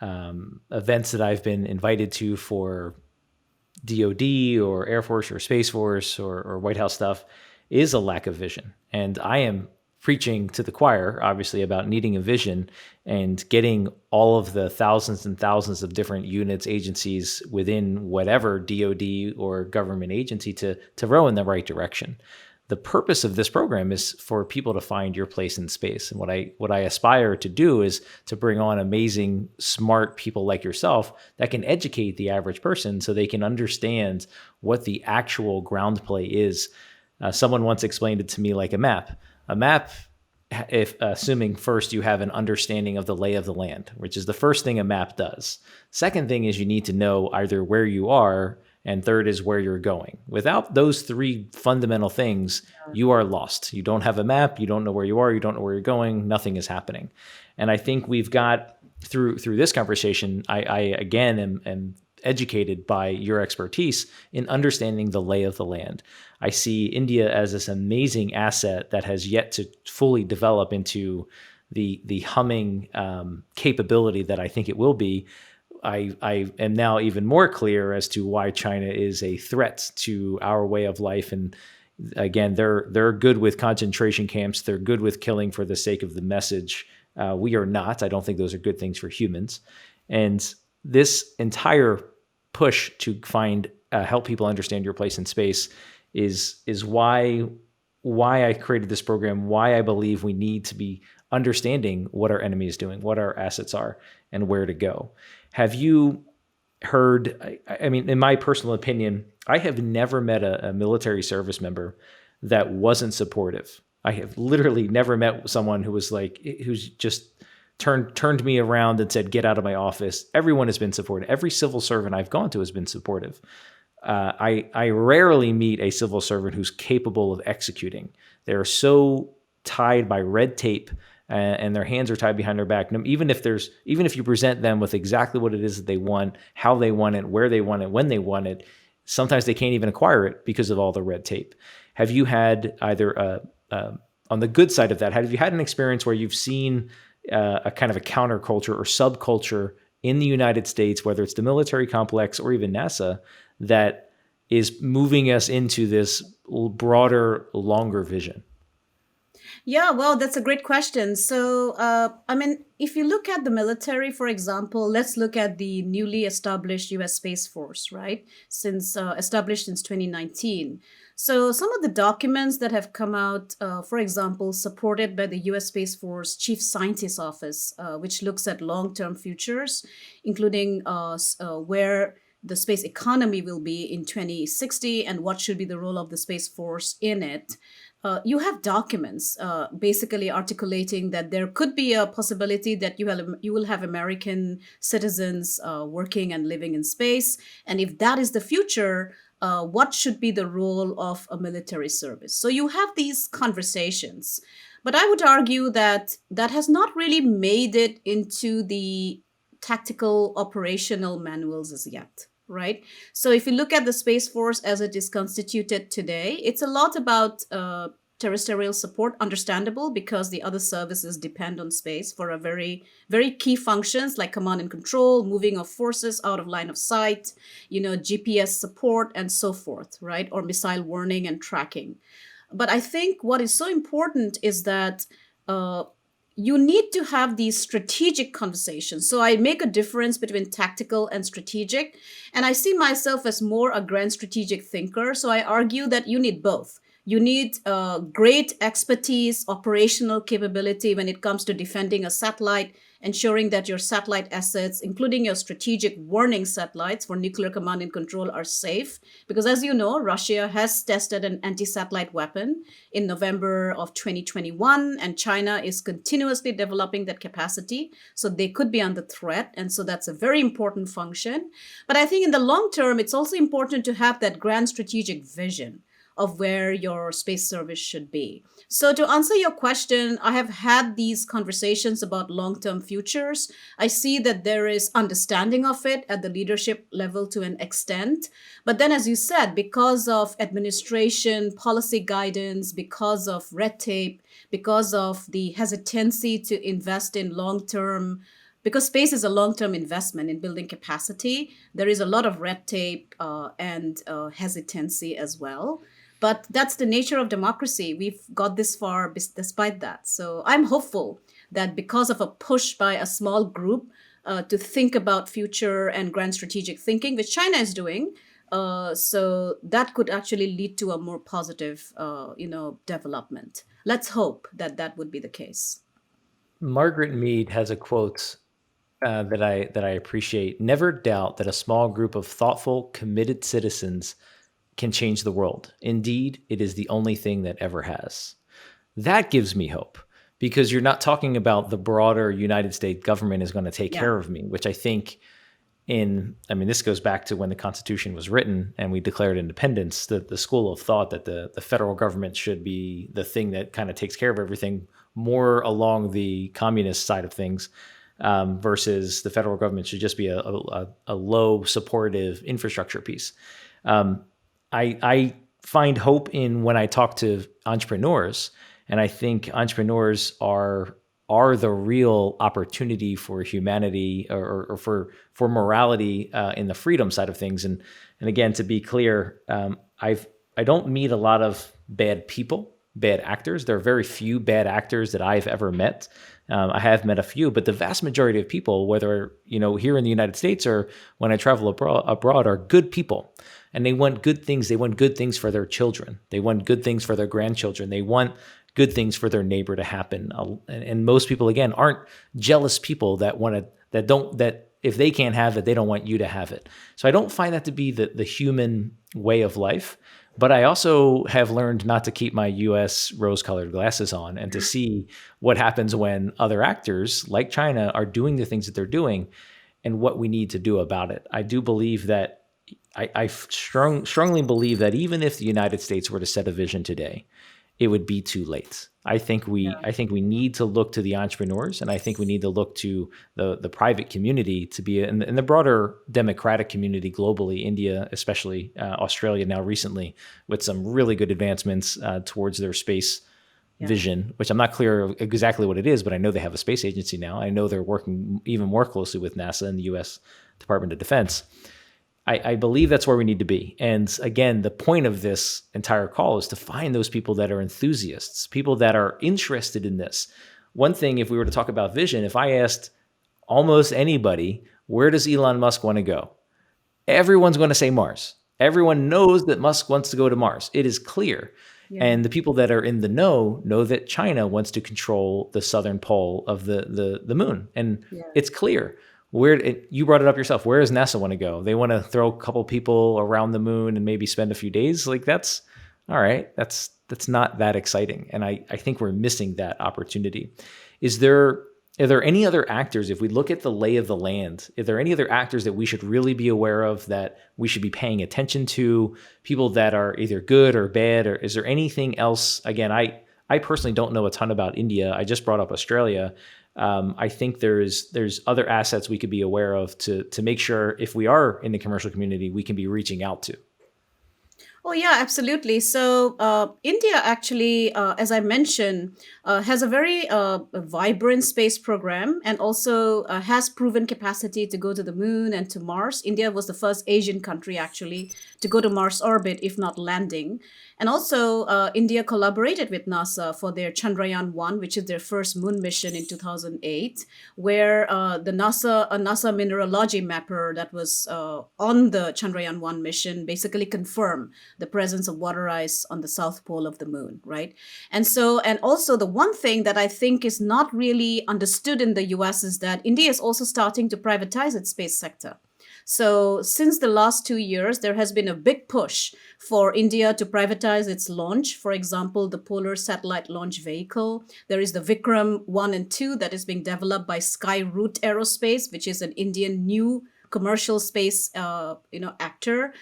events that I've been invited to for DoD or Air Force or Space Force or White House stuff is a lack of vision. And I am preaching to the choir, obviously, about needing a vision and getting all of the thousands and thousands of different units, agencies within whatever DoD or government agency to row in the right direction. The purpose of this program is for people to find your place in space. And what I aspire to do is to bring on amazing, smart people like yourself that can educate the average person so they can understand what the actual ground play is Someone once explained it to me like a map. A map, if assuming first you have an understanding of the lay of the land, which is the first thing a map does. Second thing is you need to know either where you are, and third is where you're going. Without those three fundamental things, you are lost. You don't have a map, you don't know where you are, you don't know where you're going, nothing is happening. And I think we've got through this conversation, I again am educated by your expertise in understanding the lay of the land. I see India as this amazing asset that has yet to fully develop into the humming capability that I think it will be. I am now even more clear as to why China is a threat to our way of life. And again, they're good with concentration camps. They're good with killing for the sake of the message. We are not. I don't think those are good things for humans. And this entire push to find help people understand your place in space is why I created this program, why I believe we need to be understanding what our enemy is doing, what our assets are, and where to go. Have you heard, I mean, in my personal opinion, I have never met a military service member that wasn't supportive. I have literally never met someone who was like, who's just turned me around and said, get out of my office. Everyone has been supportive. Every civil servant I've gone to has been supportive. I rarely meet a civil servant who's capable of executing. They're so tied by red tape and their hands are tied behind their back. Even if you present them with exactly what it is that they want, how they want it, where they want it, when they want it, sometimes they can't even acquire it because of all the red tape. Have you had either on the good side of that, have you had an experience where you've seen a kind of a counterculture or subculture in the United States, whether it's the military complex or even NASA, that is moving us into this broader, longer vision? Yeah, well, that's a great question. So, I mean, if you look at the military, for example, let's look at the newly established US Space Force, right? Established since 2019. So, some of the documents that have come out, for example, supported by the US Space Force Chief Scientist Office, which looks at long term futures, including where the space economy will be in 2060 and what should be the role of the Space Force in it. You have documents basically articulating that there could be a possibility that you will have American citizens working and living in space. And if that is the future, what should be the role of a military service? So you have these conversations. But I would argue that that has not really made it into the tactical operational manuals as yet, right? So if you look at the Space Force as it is constituted today, it's a lot about terrestrial support, understandable because the other services depend on space for a very, very key functions like command and control, moving of forces out of line of sight, GPS support and so forth, right? Or missile warning and tracking. But I think what is so important is that you need to have these strategic conversations. So I make a difference between tactical and strategic. And I see myself as more a grand strategic thinker. So I argue that you need both. You need great expertise, operational capability when it comes to defending a satellite, ensuring that your satellite assets, including your strategic warning satellites for nuclear command and control, are safe. Because as you know, Russia has tested an anti-satellite weapon in November of 2021, and China is continuously developing that capacity. So they could be under threat. And so that's a very important function. But I think in the long term, it's also important to have that grand strategic vision of where your space service should be. So to answer your question, I have had these conversations about long-term futures. I see that there is understanding of it at the leadership level to an extent. But then, as you said, because of administration, policy guidance, because of red tape, because of the hesitancy to invest in long-term, because space is a long-term investment in building capacity, there is a lot of red tape and hesitancy as well. But that's the nature of democracy. We've got this far despite that. So I'm hopeful that because of a push by a small group to think about future and grand strategic thinking, which China is doing, so that could actually lead to a more positive, development. Let's hope that that would be the case. Margaret Mead has a quote that I appreciate. Never doubt that a small group of thoughtful, committed citizens can change the world. Indeed, it is the only thing that ever has. That gives me hope because you're not talking about the broader United States government is going to take Yeah. care of me, which I think this goes back to when the Constitution was written and we declared independence, the school of thought that the federal government should be the thing that kind of takes care of everything, more along the communist side of things, versus the federal government should just be a low supportive infrastructure piece. I find hope in when I talk to entrepreneurs, and I think entrepreneurs are the real opportunity for humanity or for morality in the freedom side of things. And again, to be clear, I don't meet a lot of bad people, bad actors. There are very few bad actors that I've ever met. I have met a few, but the vast majority of people, whether here in the United States or when I travel abroad, are good people, and they want good things. They want good things for their children. They want good things for their grandchildren. They want good things for their neighbor to happen. And most people, again, aren't jealous people that if they can't have it, they don't want you to have it. So I don't find that to be the human way of life. But I also have learned not to keep my US rose-colored glasses on and to see what happens when other actors like China are doing the things that they're doing and what we need to do about it. I do believe that I strongly believe that even if the United States were to set a vision today, it would be too late. I think we need to look to the entrepreneurs, and I think we need to look to the private community to be in the broader democratic community globally, India, especially Australia now recently, with some really good advancements towards their space vision, which I'm not clear exactly what it is, but I know they have a space agency now. I know they're working even more closely with NASA and the U.S. Department of Defense. I believe that's where we need to be. And again, the point of this entire call is to find those people that are enthusiasts, people that are interested in this. One thing, if we were to talk about vision, if I asked almost anybody, where does Elon Musk want to go? Everyone's going to say Mars. Everyone knows that Musk wants to go to Mars. It is clear. Yeah. And the people that are in the know that China wants to control the southern pole of the moon. And it's clear. You brought it up yourself. Where does NASA want to go? They want to throw a couple people around the moon and maybe spend a few days. Like, that's all right. That's not that exciting. And I think we're missing that opportunity. Are there any other actors, if we look at the lay of the land, are there any other actors that we should really be aware of, that we should be paying attention to, people that are either good or bad? Or is there anything else? Again, I personally don't know a ton about India. I just brought up Australia. I think there's other assets we could be aware of to make sure if we are in the commercial community, we can be reaching out to. Oh, yeah, absolutely. So India actually, as I mentioned, has a very vibrant space program and also has proven capacity to go to the moon and to Mars. India was the first Asian country actually to go to Mars orbit, if not landing. And also, India collaborated with NASA for their Chandrayaan-1, which is their first moon mission in 2008, where a NASA mineralogy mapper that was on the Chandrayaan-1 mission basically confirmed the presence of water ice on the south pole of the moon, right? And also the one thing that I think is not really understood in the US is that India is also starting to privatize its space sector. So since the last 2 years, there has been a big push for India to privatize its launch. For example, the Polar Satellite Launch Vehicle. There is the Vikram 1 and 2 that is being developed by Skyroot Aerospace, which is an Indian new commercial space actor.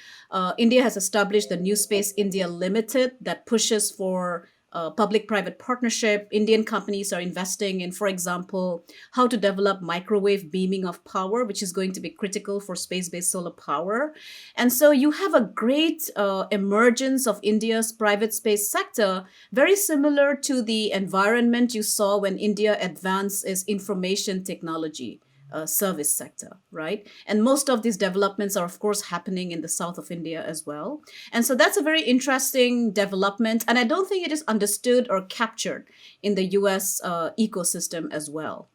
India has established the New Space India Limited that pushes for public-private partnership. Indian companies are investing in, for example, how to develop microwave beaming of power, which is going to be critical for space-based solar power. And so you have a great emergence of India's private space sector, very similar to the environment you saw when India advanced its information technology service sector, right? And most of these developments are, of course, happening in the south of India as well. And so that's a very interesting development. And I don't think it is understood or captured in the US ecosystem as well.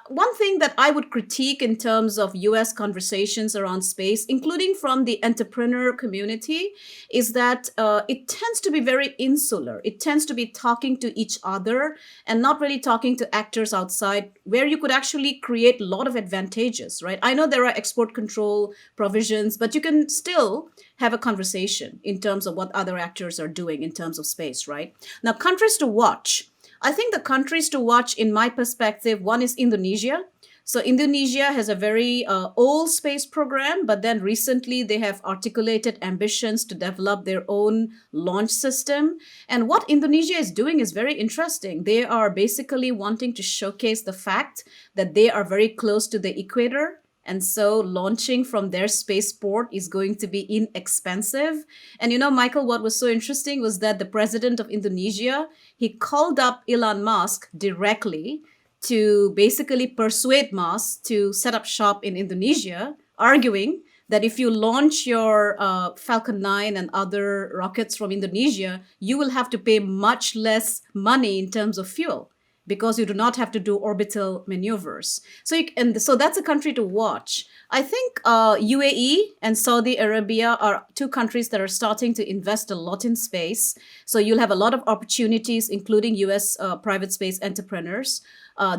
One thing that I would critique in terms of US conversations around space, including from the entrepreneur community, is that it tends to be very insular. It tends to be talking to each other and not really talking to actors outside, where you could actually create create a lot of advantages, right? I know there are export control provisions, but you can still have a conversation in terms of what other actors are doing in terms of space, right? Now, countries to watch. I think the countries to watch, in my perspective, one is Indonesia. So Indonesia has a very old space program, but then recently they have articulated ambitions to develop their own launch system. And what Indonesia is doing is very interesting. They are basically wanting to showcase the fact that they are very close to the equator. And so launching from their spaceport is going to be inexpensive. And Michael, what was so interesting was that the president of Indonesia, he called up Elon Musk directly to basically persuade Musk to set up shop in Indonesia, arguing that if you launch your Falcon 9 and other rockets from Indonesia, you will have to pay much less money in terms of fuel because you do not have to do orbital maneuvers. So that's a country to watch. I think UAE and Saudi Arabia are two countries that are starting to invest a lot in space. So you'll have a lot of opportunities, including US private space entrepreneurs.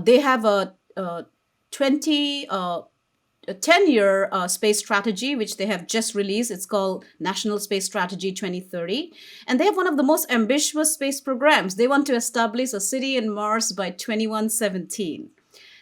They have a 10-year space strategy, which they have just released. It's called National Space Strategy 2030. And they have one of the most ambitious space programs. They want to establish a city in Mars by 2117.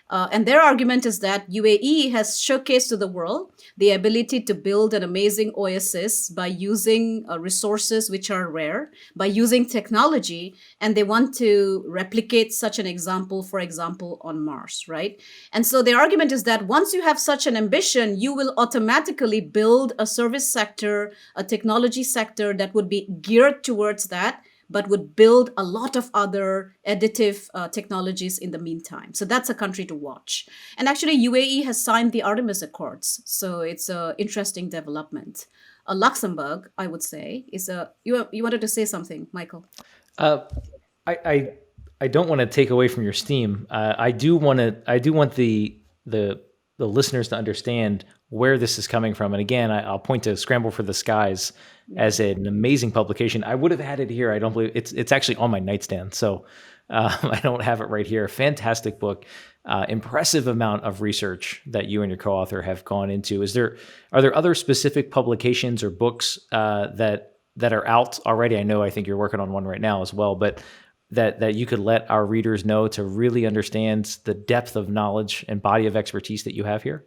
And their argument is that UAE has showcased to the world the ability to build an amazing oasis by using resources which are rare, by using technology, and they want to replicate such an example, for example, on Mars, right? And so their argument is that once you have such an ambition, you will automatically build a service sector, a technology sector that would be geared towards that, but would build a lot of other additive technologies in the meantime. So that's a country to watch. And actually, UAE has signed the Artemis Accords. So it's an interesting development. Luxembourg, I would say, is a... You wanted to say something, Michael? I don't want to take away from your steam. I do want the listeners to understand where this is coming from. And again, I'll point to Scramble for the Skies as an amazing publication. I would have had it here. I don't believe it's actually on my nightstand. So I don't have it right here. Fantastic book. Impressive amount of research that you and your co-author have gone into. Are there other specific publications or books that are out already? I think you're working on one right now as well, but that you could let our readers know to really understand the depth of knowledge and body of expertise that you have here?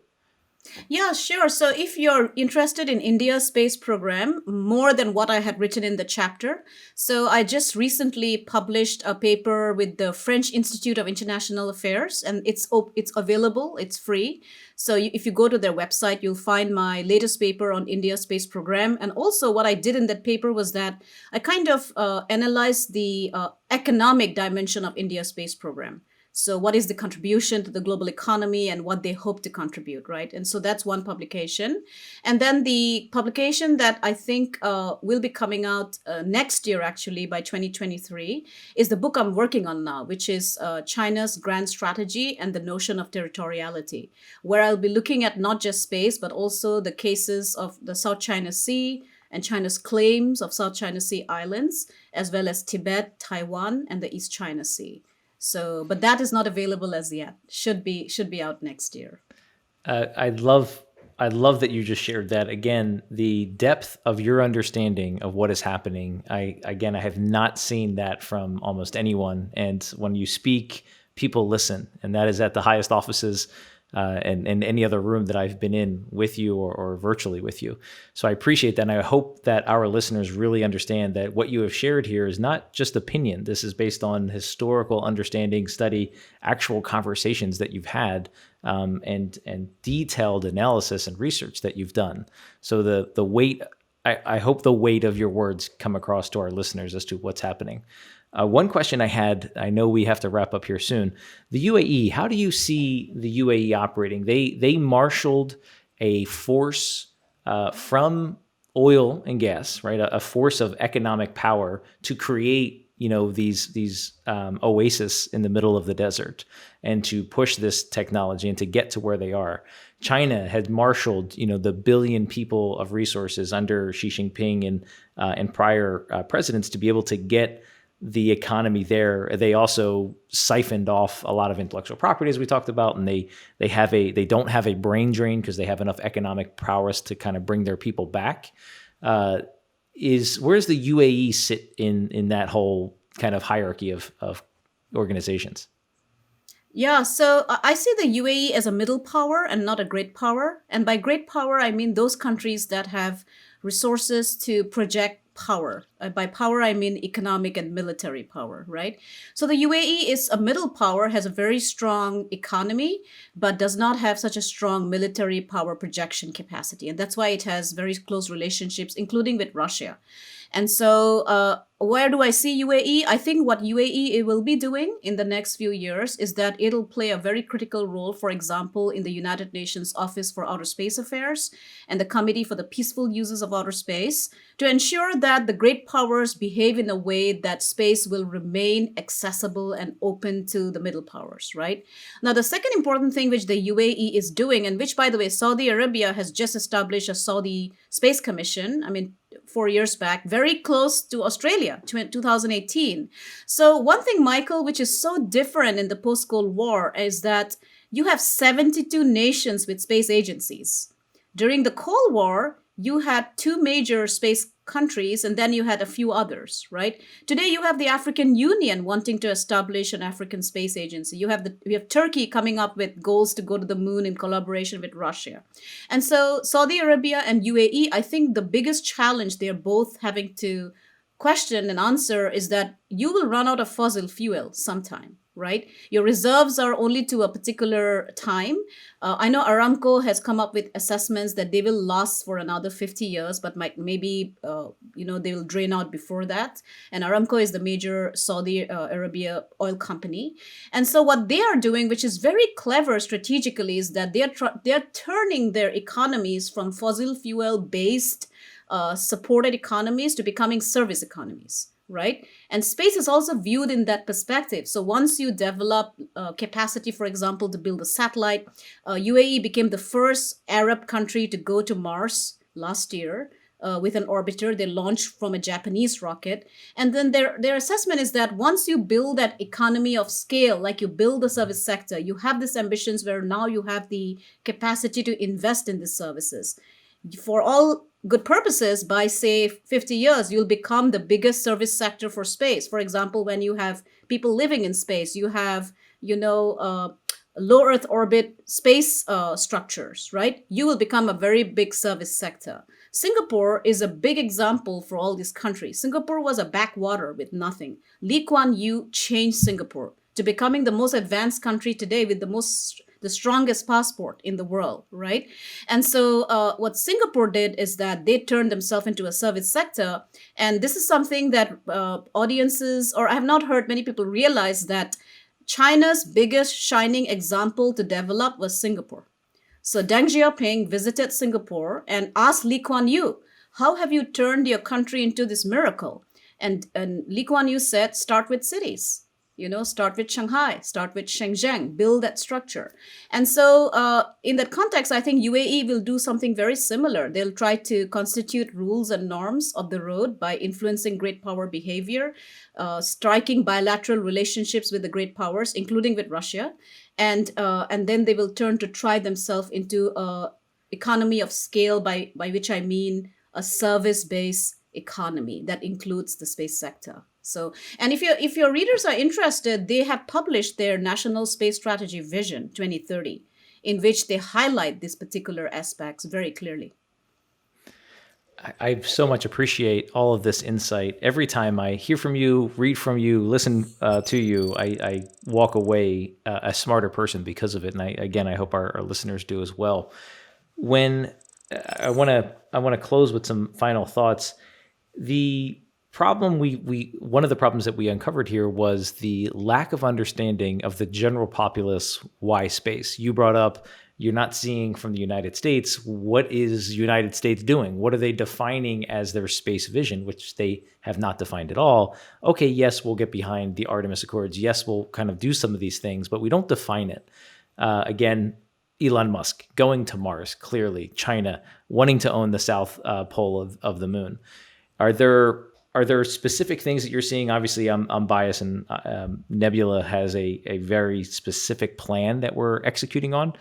Yeah, sure. So if you're interested in India's space program, more than what I had written in the chapter, so I just recently published a paper with the French Institute of International Affairs, and it's available, it's free. So if you go to their website, you'll find my latest paper on India's space program. And also what I did in that paper was that I kind of analyzed the economic dimension of India's space program. So what is the contribution to the global economy and what they hope to contribute, right? And so that's one publication. And then the publication that I think will be coming out next year, actually, by 2023, is the book I'm working on now, which is China's Grand Strategy and the Notion of Territoriality, where I'll be looking at not just space, but also the cases of the South China Sea and China's claims of South China Sea islands, as well as Tibet, Taiwan, and the East China Sea. So, but that is not available as yet. Should be out next year. I love that you just shared that. Again, the depth of your understanding of what is happening. I have not seen that from almost anyone. And when you speak, people listen, and that is at the highest offices and any other room that I've been in with you or virtually with you. So I appreciate that. And I hope that our listeners really understand that what you have shared here is not just opinion. This is based on historical understanding, study, actual conversations that you've had, and detailed analysis and research that you've done. So the weight, I hope the weight of your words come across to our listeners as to what's happening. One question I had, I know we have to wrap up here soon. The UAE, how do you see the UAE operating? They marshaled a force from oil and gas, right? A force of economic power to create, these oasis in the middle of the desert and to push this technology and to get to where they are. China had marshaled, the billion people of resources under Xi Jinping and prior presidents to be able to get the economy there. They also siphoned off a lot of intellectual property, as we talked about, and they don't have a brain drain because they have enough economic prowess to kind of bring their people back. Where's the UAE sit in that whole kind of hierarchy of organizations? Yeah, so I see the UAE as a middle power and not a great power. And by great power, I mean those countries that have resources to project power. By power, I mean economic and military power, right? So the UAE is a middle power, has a very strong economy, but does not have such a strong military power projection capacity. And that's why it has very close relationships, including with Russia. And so, where do I see UAE? I think what UAE will be doing in the next few years is that it'll play a very critical role, for example, in the United Nations Office for Outer Space Affairs and the Committee for the Peaceful Uses of Outer Space to ensure that the great powers behave in a way that space will remain accessible and open to the middle powers, right? Now, the second important thing which the UAE is doing, and which, by the way, Saudi Arabia has just established a Saudi Space Commission. I mean, 4 years back, very close to Australia, 2018. So one thing, Michael, which is so different in the post-Cold War is that you have 72 nations with space agencies. During the Cold War, you had two major space countries and then you had a few others, right? Today you have the African Union wanting to establish an African space agency. You have Turkey coming up with goals to go to the moon in collaboration with Russia. And so Saudi Arabia and UAE, I think the biggest challenge they're both having to question and answer is that you will run out of fossil fuel sometime, right? Your reserves are only to a particular time. I know Aramco has come up with assessments that they will last for another 50 years, but maybe they will drain out before that. And Aramco is the major Saudi Arabia oil company. And so what they are doing, which is very clever strategically, is that they're turning their economies from fossil fuel based supported economies to becoming service economies, right? And space is also viewed in that perspective. So once you develop capacity, for example, to build a satellite, UAE became the first Arab country to go to Mars last year with an orbiter. They launched from a Japanese rocket. And then their assessment is that once you build that economy of scale, like you build the service sector, you have these ambitions where now you have the capacity to invest in these services. For all good purposes, by say 50 years, you'll become the biggest service sector for space. For example, when you have people living in space, you have, low Earth orbit space structures, right? You will become a very big service sector. Singapore is a big example for all these countries. Singapore was a backwater with nothing. Lee Kuan Yew changed Singapore to becoming the most advanced country today with the strongest passport in the world, right? And so what Singapore did is that they turned themselves into a service sector. And this is something that audiences, or I have not heard many people realize, that China's biggest shining example to develop was Singapore. So Deng Xiaoping visited Singapore and asked Lee Kuan Yew, how have you turned your country into this miracle? And Lee Kuan Yew said, start with cities. Start with Shanghai, start with Shenzhen, build that structure. And so in that context, I think UAE will do something very similar. They'll try to constitute rules and norms of the road by influencing great power behavior, striking bilateral relationships with the great powers, including with Russia. And then they will turn to try themselves into an economy of scale, by which I mean a service-based economy that includes the space sector. So, and if your readers are interested, they have published their National Space Strategy Vision 2030, in which they highlight these particular aspects very clearly. I so much appreciate all of this insight. Every time I hear from you, read from you, listen to you, I walk away a smarter person because of it. And I hope our listeners do as well. When I want to close with some final thoughts. The problem one of the problems that we uncovered here was the lack of understanding of the general populace why space. You brought up you're not seeing from the United States, what is the United States doing? What are they defining as their space vision, which they have not defined at all? Okay, yes, we'll get behind the Artemis Accords. Yes, we'll kind of do some of these things, but we don't define it. Again, Elon Musk going to Mars, clearly. China wanting to own the south pole of the moon. Are there Are there specific things that you're seeing? Obviously, I'm biased, and Nebula has a very specific plan that we're executing on.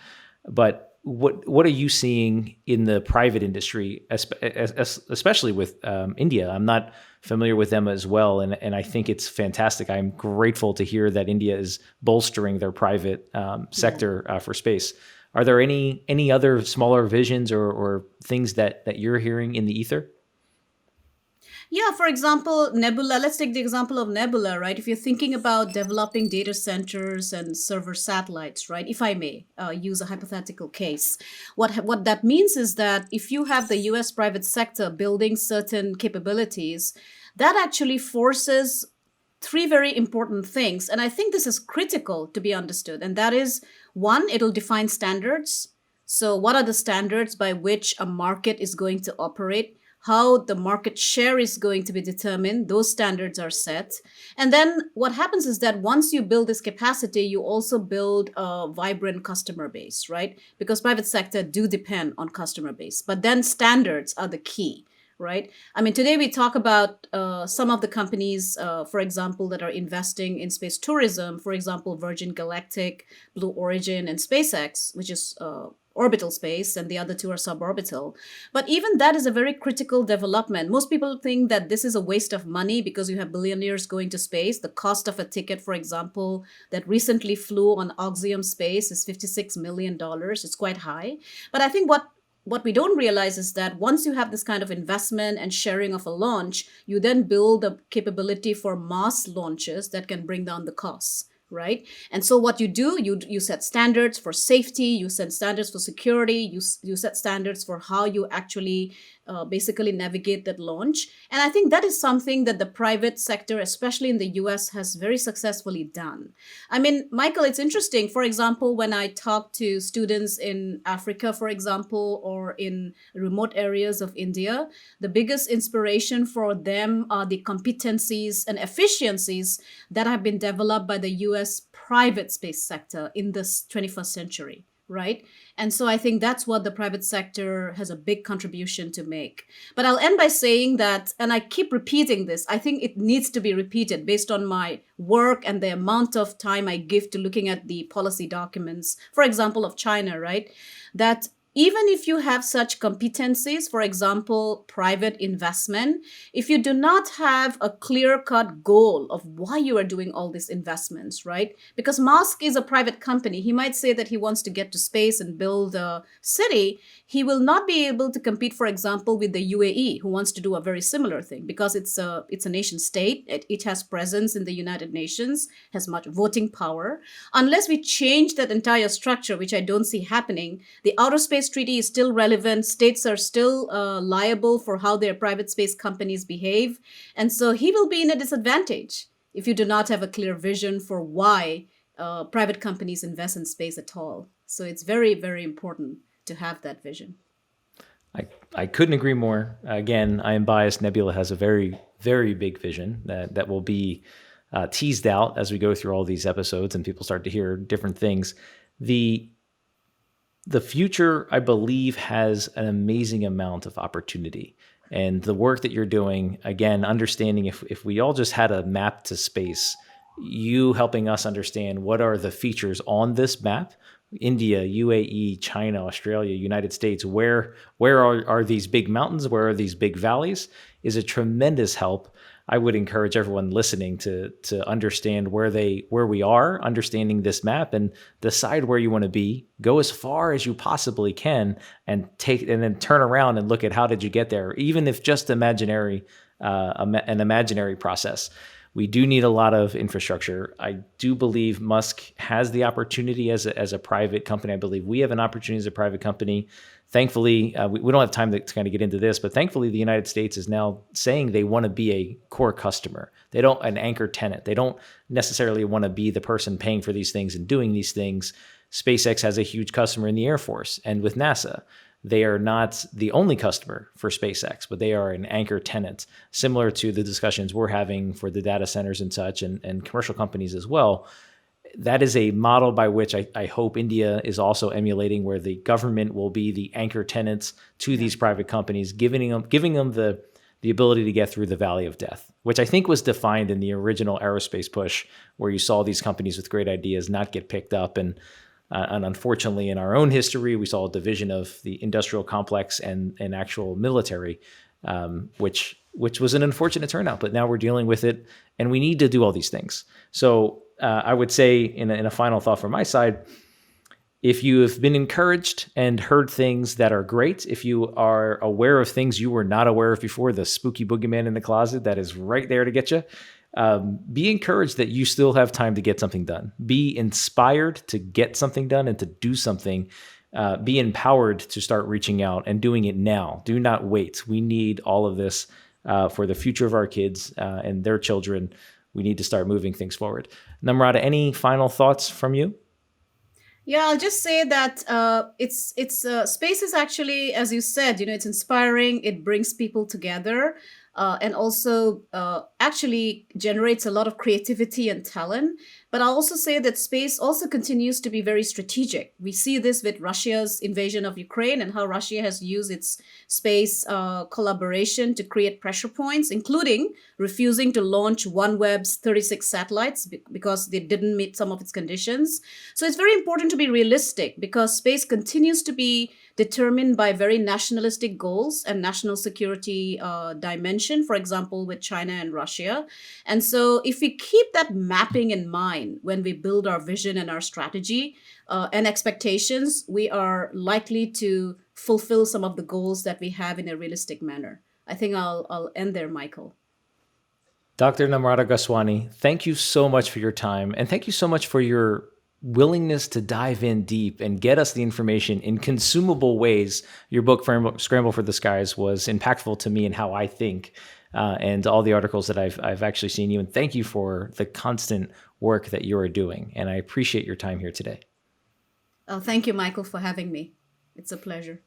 But what are you seeing in the private industry, especially with India? I'm not familiar with them as well, and I think it's fantastic. I'm grateful to hear that India is bolstering their private sector for space. Are there any other smaller visions or things that you're hearing in the ether? Yeah, for example, Nebula, let's take the example of Nebula, right? If you're thinking about developing data centers and server satellites, right? If I may use a hypothetical case, what that means is that if you have the US private sector building certain capabilities, that actually forces three very important things. And I think this is critical to be understood. And that is one, it'll define standards. So, what are the standards by which a market is going to operate? How the market share is going to be determined? Those standards are set. And then what happens is that once you build this capacity, you also build a vibrant customer base, right? Because private sector do depend on customer base. But then standards are the key, right? I mean, today we talk about some of the companies, for example, that are investing in space tourism, for example, Virgin Galactic, Blue Origin, and SpaceX, which is orbital space, and the other two are suborbital. But even that is a very critical development. Most people think that this is a waste of money because you have billionaires going to space. The cost of a ticket, for example, that recently flew on Axiom Space is $56 million. It's quite high. But I think what we don't realize is that once you have this kind of investment and sharing of a launch, you then build a capability for mass launches that can bring down the costs, right? And so what you do, you set standards for safety, you set standards for security, you set standards for how you actually basically navigate that launch. And I think that is something that the private sector, especially in the US, has very successfully done. I mean, Michael, it's interesting. For example, when I talk to students in Africa, for example, or in remote areas of India, the biggest inspiration for them are the competencies and efficiencies that have been developed by the US private space sector in this 21st century, right? And so I think that's what the private sector has a big contribution to make. But I'll end by saying that, and I keep repeating this, I think it needs to be repeated based on my work and the amount of time I give to looking at the policy documents, for example, of China, right? That even if you have such competencies, for example, private investment, if you do not have a clear-cut goal of why you are doing all these investments, right? Because Musk is a private company. He might say that he wants to get to space and build a city. He will not be able to compete, for example, with the UAE, who wants to do a very similar thing because it's a nation state. It has presence in the United Nations, has much voting power. Unless we change that entire structure, which I don't see happening, the outer space treaty is still relevant. States are still liable for how their private space companies behave. And so he will be in a disadvantage if you do not have a clear vision for why private companies invest in space at all. So it's very, very important to have that vision. I couldn't agree more. Again, I am biased. Nebula has a very, very big vision that will be teased out as we go through all these episodes and people start to hear different things. The future, I believe, has an amazing amount of opportunity. And the work that you're doing, again, understanding if we all just had a map to space, you helping us understand what are the features on this map, India, UAE, China, Australia, United States, where are these big mountains, where are these big valleys, is a tremendous help. I would encourage everyone listening to understand where we are, understanding this map, and decide where you want to be. Go as far as you possibly can, and then turn around and look at how did you get there, even if just an imaginary process. We do need a lot of infrastructure. I do believe Musk has the opportunity as a private company. I believe we have an opportunity as a private company. Thankfully, we don't have time to kind of get into this, but thankfully the United States is now saying they want to be a core customer. They don't an anchor tenant. They don't necessarily want to be the person paying for these things and doing these things. SpaceX has a huge customer in the Air Force and with NASA. They are not the only customer for SpaceX, but they are an anchor tenant, similar to the discussions we're having for the data centers and such, and commercial companies as well. That is a model by which I hope India is also emulating, where the government will be the anchor tenants to these private companies, giving them the ability to get through the valley of death, which I think was defined in the original aerospace push, where you saw these companies with great ideas not get picked up. And unfortunately, in our own history, we saw a division of the industrial complex and actual military, which was an unfortunate turnout. But now we're dealing with it, and we need to do all these things. So I would say, in a final thought from my side, if you have been encouraged and heard things that are great, if you are aware of things you were not aware of before, the spooky boogeyman in the closet that is right there to get you, be encouraged that you still have time to get something done. Be inspired to get something done and to do something. Be empowered to start reaching out and doing it now. Do not wait. We need all of this for the future of our kids and their children. We need to start moving things forward. Namrata, any final thoughts from you? Yeah, I'll just say that it's space is actually, as you said, it's inspiring. It brings people together, and also actually generates a lot of creativity and talent. But I'll also say that space also continues to be very strategic. We see this with Russia's invasion of Ukraine and how Russia has used its space collaboration to create pressure points, including refusing to launch OneWeb's 36 satellites because they didn't meet some of its conditions. So it's very important to be realistic because space continues to be determined by very nationalistic goals and national security dimension, for example, with China and Russia. And so if we keep that mapping in mind when we build our vision and our strategy and expectations, we are likely to fulfill some of the goals that we have in a realistic manner. I think I'll end there, Michael. Dr. Namrata Goswami, thank you so much for your time, and thank you so much for your willingness to dive in deep and get us the information in consumable ways. Your book, Scramble for the Skies, was impactful to me in how I think, and all the articles that I've actually seen you. And thank you for the constant work that you are doing. And I appreciate your time here today. Thank you, Michael, for having me. It's a pleasure.